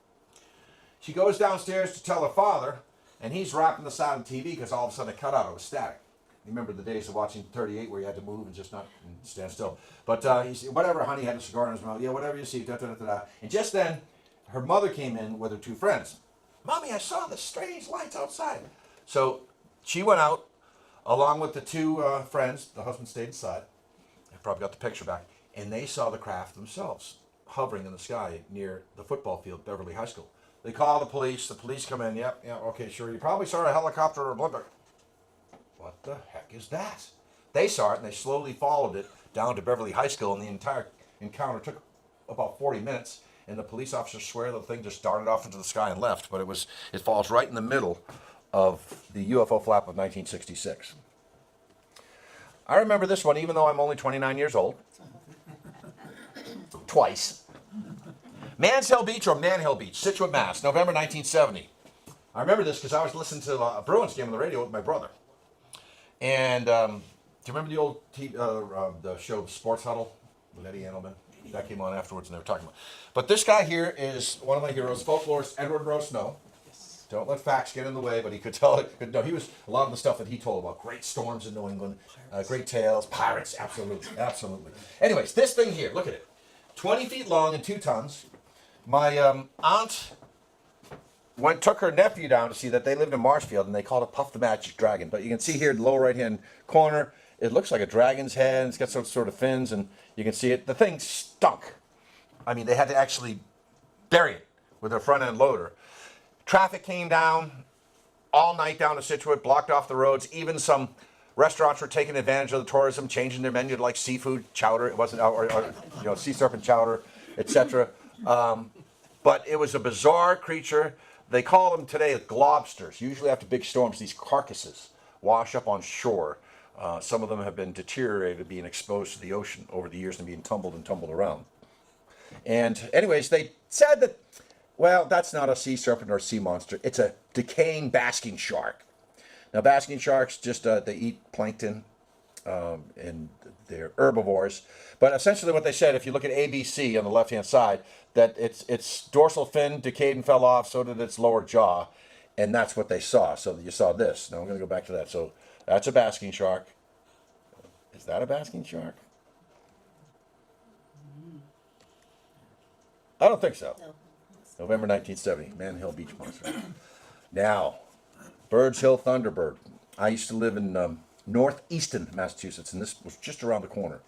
She goes downstairs to tell her father, and he's rapping the side of the TV because all of a sudden it cut out. It was static. You remember the days of watching 38 where you had to move and just not stand still. But he said, whatever, honey, had a cigar in his mouth. Yeah, whatever you see. Da, da, da, da, da. And just then, her mother came in with her 2 friends. Mommy, I saw the strange lights outside. So she went out along with the 2 friends. The husband stayed inside. I probably got the picture back. And they saw the craft themselves hovering in the sky near the football field, Beverly High School. They call the police. The police come in. Yep, yeah, okay, sure. You probably saw a helicopter or a blimp. What the heck is that? They saw it, and they slowly followed it down to Beverly High School, and the entire encounter took about 40 minutes, and the police officers swear the thing just darted off into the sky and left, but it falls right in the middle of the UFO flap of 1966. I remember this one, even though I'm only 29 years old. Twice. Manshill Beach or Manhill Beach, Scituate, Mass, November 1970. I remember this because I was listening to a Bruins game on the radio with my brother. And do you remember the old the show Sports Huddle with Eddie Edelman? That came on afterwards and they were talking about it. But this guy here is one of my heroes, folklorist Edward Rowe Snow. Yes. Don't let facts get in the way, but he could tell it. No, he was a lot of the stuff that he told about great storms in New England, great tales, pirates, absolutely, absolutely. Anyways, this thing here, look at it. 20 feet long and 2 tons. My aunt took her nephew down to see that. They lived in Marshfield, and they called it Puff the Magic Dragon. But you can see here in the lower right-hand corner, it looks like a dragon's head. It's got some sort of fins, and you can see it. The thing stunk. I mean, they had to actually bury it with a front-end loader. Traffic came down all night down to Scituate, blocked off the roads. Even some restaurants were taking advantage of the tourism, changing their menu to like seafood chowder. It wasn't, or sea serpent chowder, etc. But it was a bizarre creature. They call them today globsters. Usually after big storms, these carcasses wash up on shore. Some of them have been deteriorated, being exposed to the ocean over the years and being tumbled around. And anyways, they said that, well, that's not a sea serpent or a sea monster. It's a decaying basking shark. Now, basking sharks, just they eat plankton. and they're herbivores. But essentially what they said, if you look at ABC on the left-hand side, that its dorsal fin decayed and fell off, so did its lower jaw, and that's what they saw. So you saw this. Now I'm going to go back to that. So that's a basking shark. Is that a basking shark? I don't think so. No. November 1970, Man Hill Beach Monster. Now, Bird's Hill Thunderbird. I used to live in northeastern Massachusetts, and this was just around the corner.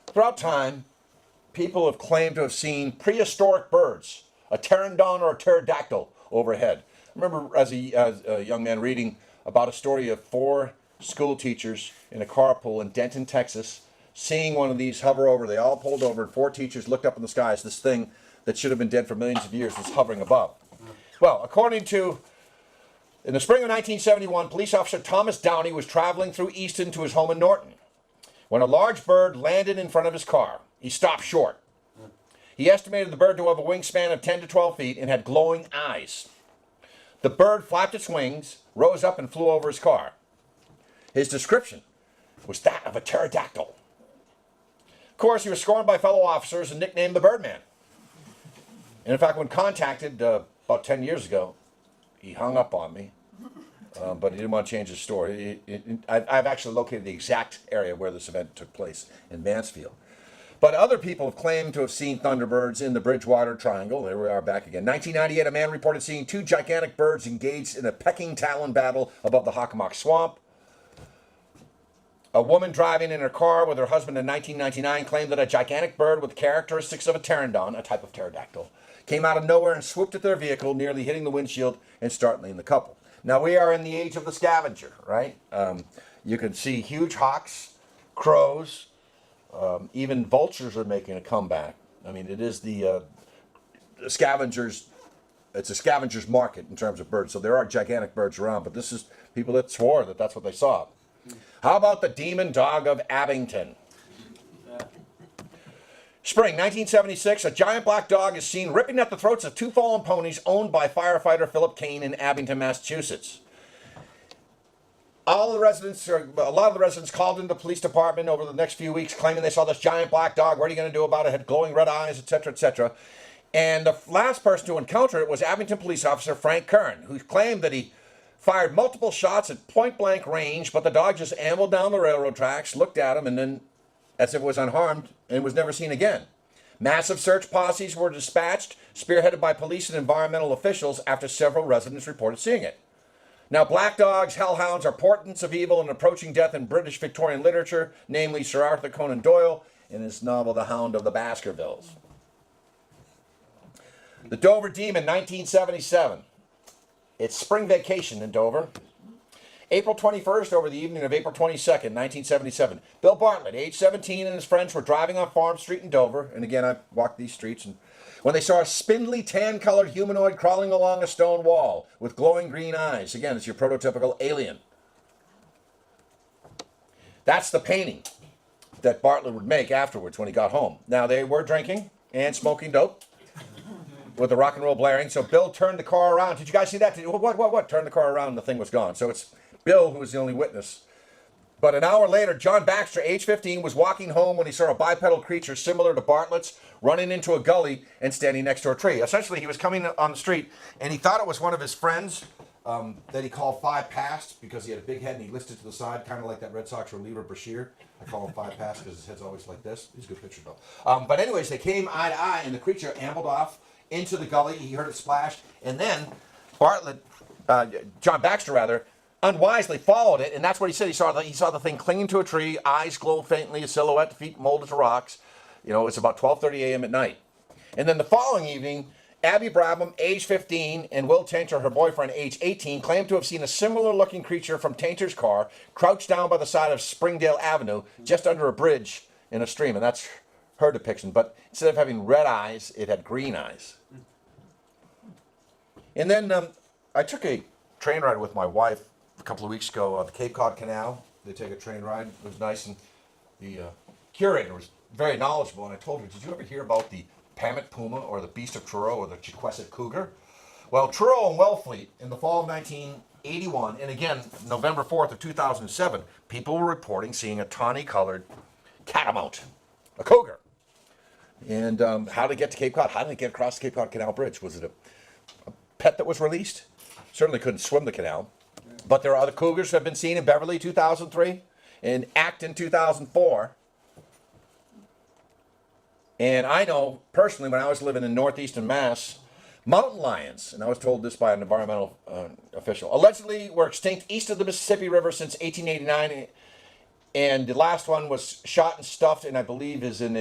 Throughout time, people have claimed to have seen prehistoric birds, a pteranodon or a pterodactyl overhead. I remember as a young man reading about a story of 4 school teachers in a carpool in Denton, Texas, seeing one of these hover over. They all pulled over, and 4 teachers looked up in the sky as this thing that should have been dead for millions of years was hovering above. Well, according to, in the spring of 1971, police officer Thomas Downey was traveling through Easton to his home in Norton when a large bird landed in front of his car. He stopped short. He estimated the bird to have a wingspan of 10 to 12 feet and had glowing eyes. The bird flapped its wings, rose up, and flew over his car. His description was that of a pterodactyl. Of course, he was scorned by fellow officers and nicknamed the Birdman. And in fact, when contacted about 10 years ago, he hung up on me, but he didn't want to change his story. I've actually located the exact area where this event took place in Mansfield. But other people have claimed to have seen thunderbirds in the Bridgewater Triangle. There we are back again. 1998, a man reported seeing 2 gigantic birds engaged in a pecking talon battle above the Hockomock Swamp. A woman driving in her car with her husband in 1999 claimed that a gigantic bird with characteristics of a pteranodon, a type of pterodactyl, came out of nowhere and swooped at their vehicle, nearly hitting the windshield and startling the couple. Now, we are in the age of the scavenger, right? You can see huge hawks, crows, even vultures are making a comeback. I mean, it is the scavengers, it's a scavenger's market in terms of birds. So there are gigantic birds around, but this is people that swore that that's what they saw. How about the demon dog of Abington? Spring 1976, a giant black dog is seen ripping at the throats of 2 fallen ponies owned by firefighter Philip Kane in Abington, Massachusetts. A lot of the residents called into the police department over the next few weeks claiming they saw this giant black dog. What are you going to do about it? It had glowing red eyes, etc., etc. And the last person to encounter it was Abington police officer Frank Kern, who claimed that he fired multiple shots at point-blank range, but the dog just ambled down the railroad tracks, looked at him, and then, as if it was unharmed, and was never seen again. Massive search posses were dispatched, spearheaded by police and environmental officials after several residents reported seeing it. Now, black dogs, hellhounds, are portents of evil and approaching death in British Victorian literature, namely Sir Arthur Conan Doyle in his novel The Hound of the Baskervilles. The Dover Demon, 1977. It's spring vacation in Dover. April 21st over the evening of April 22nd, 1977. Bill Bartlett, age 17, and his friends were driving on Farm Street in Dover. And again, I walked these streets, and when they saw a spindly tan-colored humanoid crawling along a stone wall with glowing green eyes. Again, it's your prototypical alien. That's the painting that Bartlett would make afterwards when he got home. Now, they were drinking and smoking dope with the rock and roll blaring. So Bill turned the car around. Did you guys see that? What? Turned the car around and the thing was gone. So it's Bill who was the only witness. But an hour later, John Baxter, age 15, was walking home when he saw a bipedal creature similar to Bartlett's running into a gully and standing next to a tree. Essentially, he was coming on the street, and he thought it was one of his friends that he called Five Past because he had a big head and he listed to the side, kind of like that Red Sox reliever Brashear. I call him Five Past because his head's always like this. He's a good pitcher, though. But anyways, they came eye to eye, and the creature ambled off into the gully. He heard it splash, and then John Baxter, unwisely followed it, and that's what he said. He saw the thing clinging to a tree, eyes glow faintly, a silhouette, feet molded to rocks. You know, it's about 12:30 a.m. at night. And then the following evening, Abby Brabham, age 15, and Will Tainter, her boyfriend, age 18, claimed to have seen a similar-looking creature from Tainter's car crouched down by the side of Springdale Avenue, just under a bridge in a stream, and that's her depiction. But instead of having red eyes, it had green eyes. And then I took a train ride with my wife a couple of weeks ago on the Cape Cod Canal. They take a train ride. It was nice, and the curator was very knowledgeable, and I told her, did you ever hear about the Pamit Puma or the Beast of Truro or the Chiquesset Cougar? Well, Truro and Wellfleet in the fall of 19 1981, and again, November 4th of 2007, people were reporting seeing a tawny-colored catamount, a cougar. And how did it get to Cape Cod? How did it get across the Cape Cod Canal Bridge? Was it a pet that was released? Certainly couldn't swim the canal. But there are other cougars that have been seen in Beverly 2003, in Acton 2004. And I know personally when I was living in northeastern Mass, mountain lions, and I was told this by an environmental official, allegedly were extinct east of the Mississippi River since 1889. And the last one was shot and stuffed, and I believe is in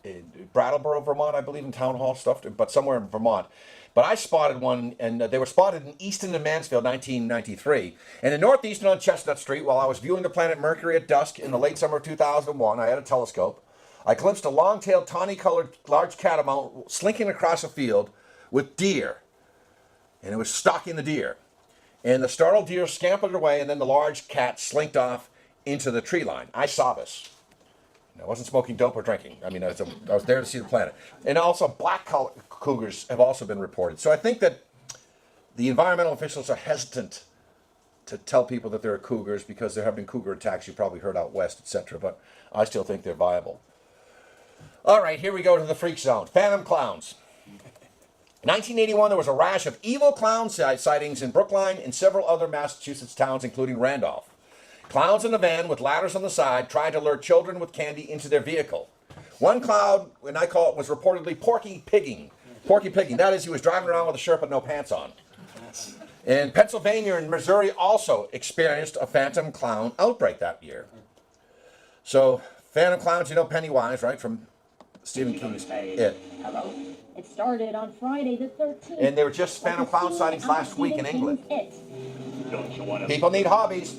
in Brattleboro, Vermont, I believe, in Town Hall, stuffed, but somewhere in Vermont. But I spotted one, and they were spotted in Easton and Mansfield, 1993. And in Northeastern on Chestnut Street, while I was viewing the planet Mercury at dusk in the late summer of 2001, I had a telescope. I glimpsed a long-tailed, tawny-colored large catamount slinking across a field with deer. And it was stalking the deer. And the startled deer scampered away, and then the large cat slinked off into the tree line. I saw this. I wasn't smoking dope or drinking. I mean, I was there to see the planet. And also, black cougars have also been reported. So I think that the environmental officials are hesitant to tell people that there are cougars because there have been cougar attacks. You probably heard out west, etc. But I still think they're viable. All right, here we go to the freak zone. Phantom clowns. In 1981, there was a rash of evil clown sightings in Brookline and several other Massachusetts towns, including Randolph. Clowns in a van with ladders on the side tried to lure children with candy into their vehicle. One clown, and I call it, was reportedly porky pigging. Porky pigging. That is, he was driving around with a shirt but no pants on. And Pennsylvania and Missouri also experienced a phantom clown outbreak that year. So, phantom clowns, you know Pennywise, right, from Stephen King's It. Hello. It started on Friday the 13th. And there were just phantom clown sightings last week in England. People need hobbies.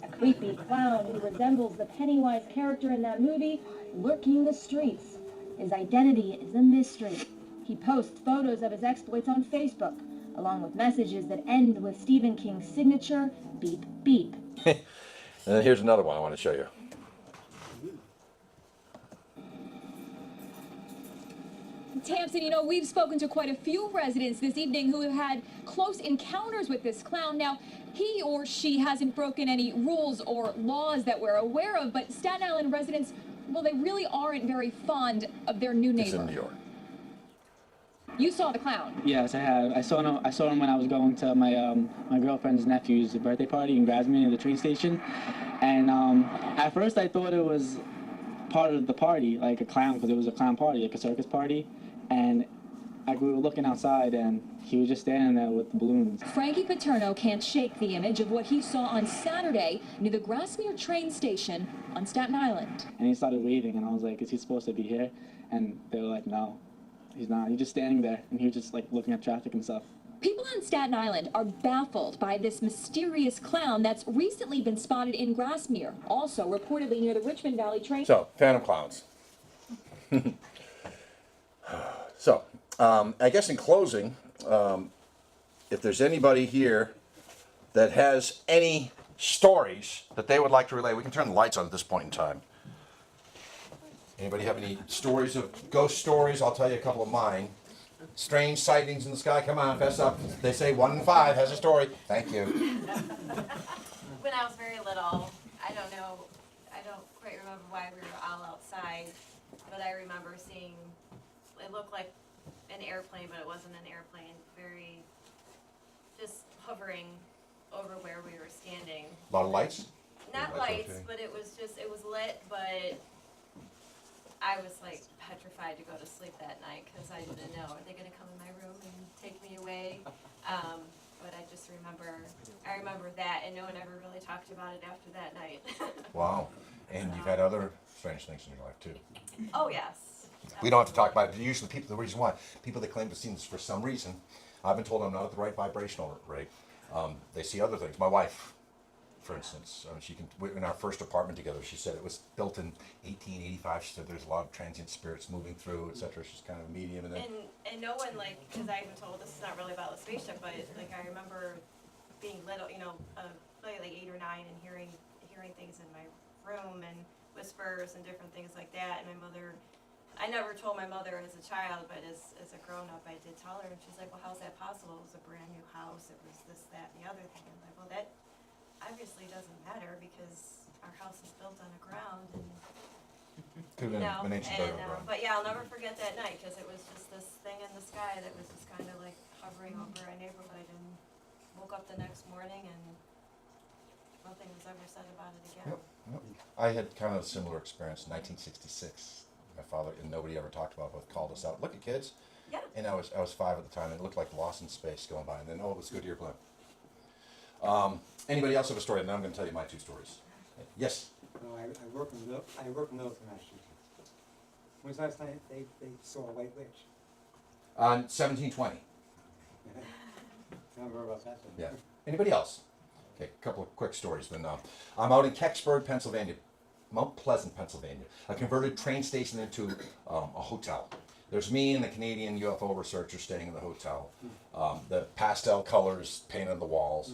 A creepy clown who resembles the Pennywise character in that movie, lurking the streets. His identity is a mystery. He posts photos of his exploits on Facebook, along with messages that end with Stephen King's signature, beep, beep. And here's another one I want to show you. Tamsin, you know, we've spoken to quite a few residents this evening who have had close encounters with this clown. Now, he or she hasn't broken any rules or laws that we're aware of, but Staten Island residents, well, they really aren't very fond of their new neighbor. It's in New York. You saw the clown. Yes, I have. I saw him when I was going to my my girlfriend's nephew's birthday party in Grasmere at the train station. And at first I thought it was part of the party, like a clown, because it was a clown party, like a circus party. And we were looking outside, and he was just standing there with the balloons. Frankie Paterno can't shake the image of what he saw on Saturday near the Grasmere train station on Staten Island. And he started waving, and I was like, is he supposed to be here? And they were like, no, he's not. He's just standing there, and he was just like looking at traffic and stuff. People on Staten Island are baffled by this mysterious clown that's recently been spotted in Grasmere, also reportedly near the Richmond Valley train. So, phantom clowns. So, I guess in closing, if there's anybody here that has any stories that they would like to relay, we can turn the lights on at this point in time. Anybody have any stories of ghost stories? I'll tell you a couple of mine. Strange sightings in the sky. Come on, fess up. They say 1 in 5 has a story. Thank you. When I was very little, I don't quite remember why we were all outside, but I remember seeing, it looked like an airplane, but it wasn't an airplane, very, just hovering over where we were standing. A lot of lights? Not lights, but it was lit, but I was like petrified to go to sleep that night because I didn't know, are they going to come in my room and take me away? But I just remember that, and no one ever really talked about it after that night. Wow. And you've had other strange things in your life, too. Oh, yes. We don't have to talk about it. Usually the reason why, people that claim to see this for some reason, I've been told I'm not at the right vibrational rate. They see other things. My wife, for instance, in our first apartment together, she said it was built in 1885. She said there's a lot of transient spirits moving through, etc. She's kind of a medium. And no one, like, because I even told, this is not really about the spaceship, but like I remember being little, like 8 or 9, and hearing things in my room and whispers and different things like that. And my mother, I never told my mother as a child, but as a grown up, I did tell her, and she's like, well, how's that possible? It was a brand new house. house, it was this, that, and the other thing. And I'm like, well, that obviously doesn't matter because our house is built on the ground and, Could you have know, been an ancient burial ground. but yeah, I'll never forget that night because it was just this thing in the sky that was just kind of like hovering over our neighborhood, and woke up the next morning and nothing was ever said about it again. Yep. I had kind of a similar experience in 1966. My father, and nobody ever talked about it, but called us out. Look at kids. Yeah. And I was 5 at the time, and it looked like Lost in Space going by. And then, oh, it was Goodyear Blimp. Anybody else have a story? And then I'm going to tell you my 2 stories. Yes? No, I work in Middleton, Massachusetts. When's the last time they saw a white witch? 1720. Never heard about that. Yeah. Anybody else? Okay, a couple of quick stories. Then I'm out in Kecksburg, Pennsylvania, Mount Pleasant, Pennsylvania, a converted train station into a hotel. There's me and the Canadian UFO researcher staying in the hotel. The pastel colors painted on the walls.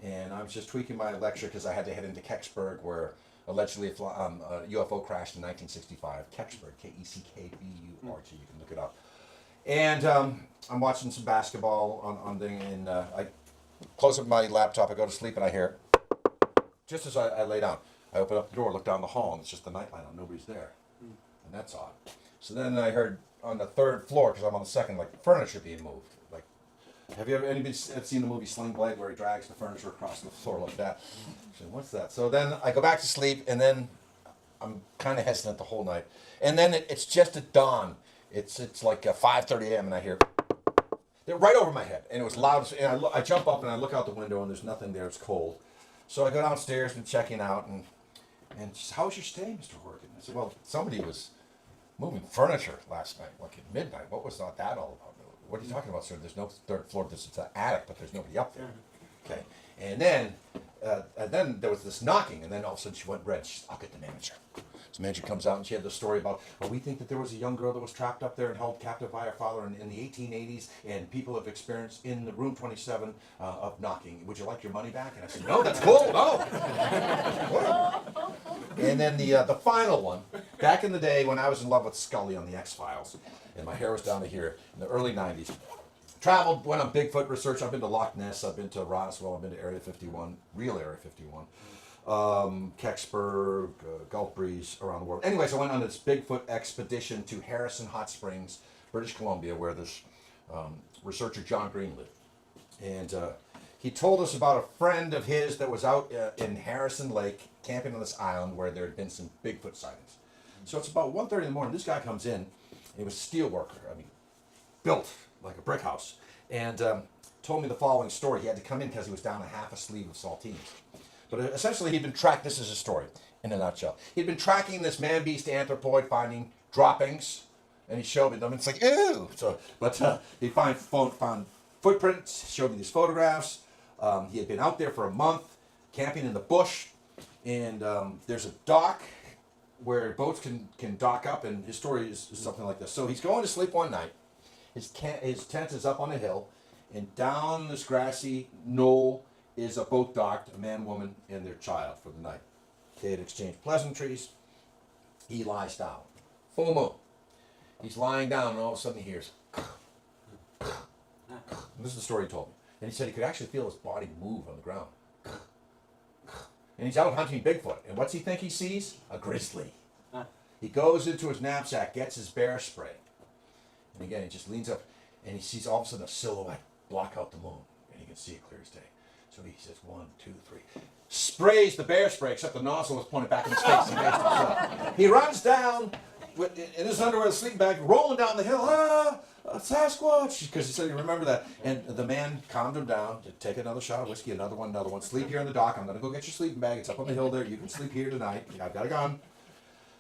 And I was just tweaking my lecture because I had to head into Kecksburg, where allegedly a UFO crashed in 1965. Kecksburg, Keckburg, you can look it up. And I'm watching some basketball on thing, and I close up my laptop, I go to sleep, and I hear, just as I lay down, I open up the door, look down the hall, and it's just the nightlight on, nobody's there. And that's odd. So then I heard on the 3rd floor, because I'm on the 2nd, like furniture being moved. Like, have you ever anybody seen the movie Sling Blade, where he drags the furniture across the floor like that? So what's that? So then I go back to sleep, and then I'm kind of hesitant the whole night. And then it's just at dawn. It's like 5:30 a.m. and I hear, they're right over my head, and it was loud. And I jump up and I look out the window, and there's nothing there. It's cold. So I go downstairs and checking out, and she says, "How was your stay, Mr. Horrigan?" I said, "Well, somebody was moving furniture last night, like at midnight. What was that all about? What are you talking about, sir? There's no 3rd floor. This is an attic, but there's nobody up there." Okay. And then there was this knocking, and then all of a sudden she went red. She said, "I'll get the manager." So the manager comes out, and she had this story about, well, we think that there was a young girl that was trapped up there and held captive by her father in the 1880s, and people have experienced in the room 27 of knocking. Would you like your money back? And I said, "No, that's cool, no." And then the final one, back in the day when I was in love with Scully on the X-Files, and my hair was down to here in the early 90s, traveled, went on Bigfoot research. I've been to Loch Ness, I've been to Roswell, I've been to Area 51, real Area 51. Kecksburg, Gulf Breeze, around the world. Anyways, I went on this Bigfoot expedition to Harrison Hot Springs, British Columbia, where this researcher John Green lived. And he told us about a friend of his that was out in Harrison Lake, camping on this island where there had been some Bigfoot sightings. So it's about 1:30 in the morning. This guy comes in, and he was a steel worker, built like a brick house, and told me the following story. He had to come in because he was down a half a sleeve of saltines. But essentially, he'd been this is his story in a nutshell. He'd been tracking this man-beast anthropoid, finding droppings, and he showed me them. And it's like, ew! But he found footprints, showed me these photographs. He had been out there for a month, camping in the bush, and there's a dock where boats can dock up, and his story is something like this. So he's going to sleep one night. His tent is up on a hill, and down this grassy knoll is a boat docked, a man, woman, and their child for the night. They had exchanged pleasantries. He lies down. Full moon. He's lying down, and all of a sudden he hears, and this is the story he told me. And he said he could actually feel his body move on the ground. And he's out hunting Bigfoot. And what's he think he sees? A grizzly. He goes into his knapsack, gets his bear spray. And again, he just leans up, and he sees all of a sudden a silhouette block out the moon. And he can see it clear as day. So he says, 1, 2, 3. Sprays the bear spray, except the nozzle was pointed back in his face. He runs down in his underwear, the sleeping bag, rolling down the hill. A Sasquatch! Because he said he remembered that. And the man calmed him down to take another shot of whiskey, another one. Sleep here in the dock. I'm going to go get your sleeping bag. It's up on the hill there. You can sleep here tonight. I've got a gun.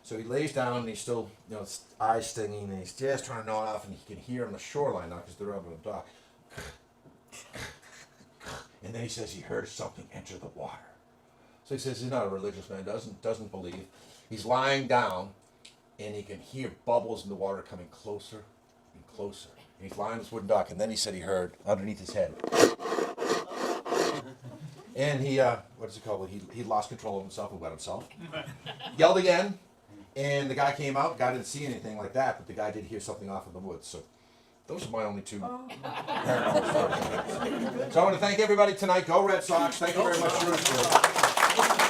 So he lays down, and he's still, his eyes stinging, and he's just trying to nod off, and he can hear on the shoreline now because they're up on the dock. And then he says he heard something enter the water. So he says he's not a religious man, doesn't believe. He's lying down, and he can hear bubbles in the water coming closer and closer. And he's lying on this wooden dock, and then he said he heard underneath his head. And he, what is it called? He lost control of himself and wet himself. Yelled again, and the guy came out. The guy didn't see anything like that, but the guy did hear something off in the woods. So Those are my only two paranormal stories. So I want to thank everybody tonight. Go Red Sox. Thank you very much, Shrewsbury.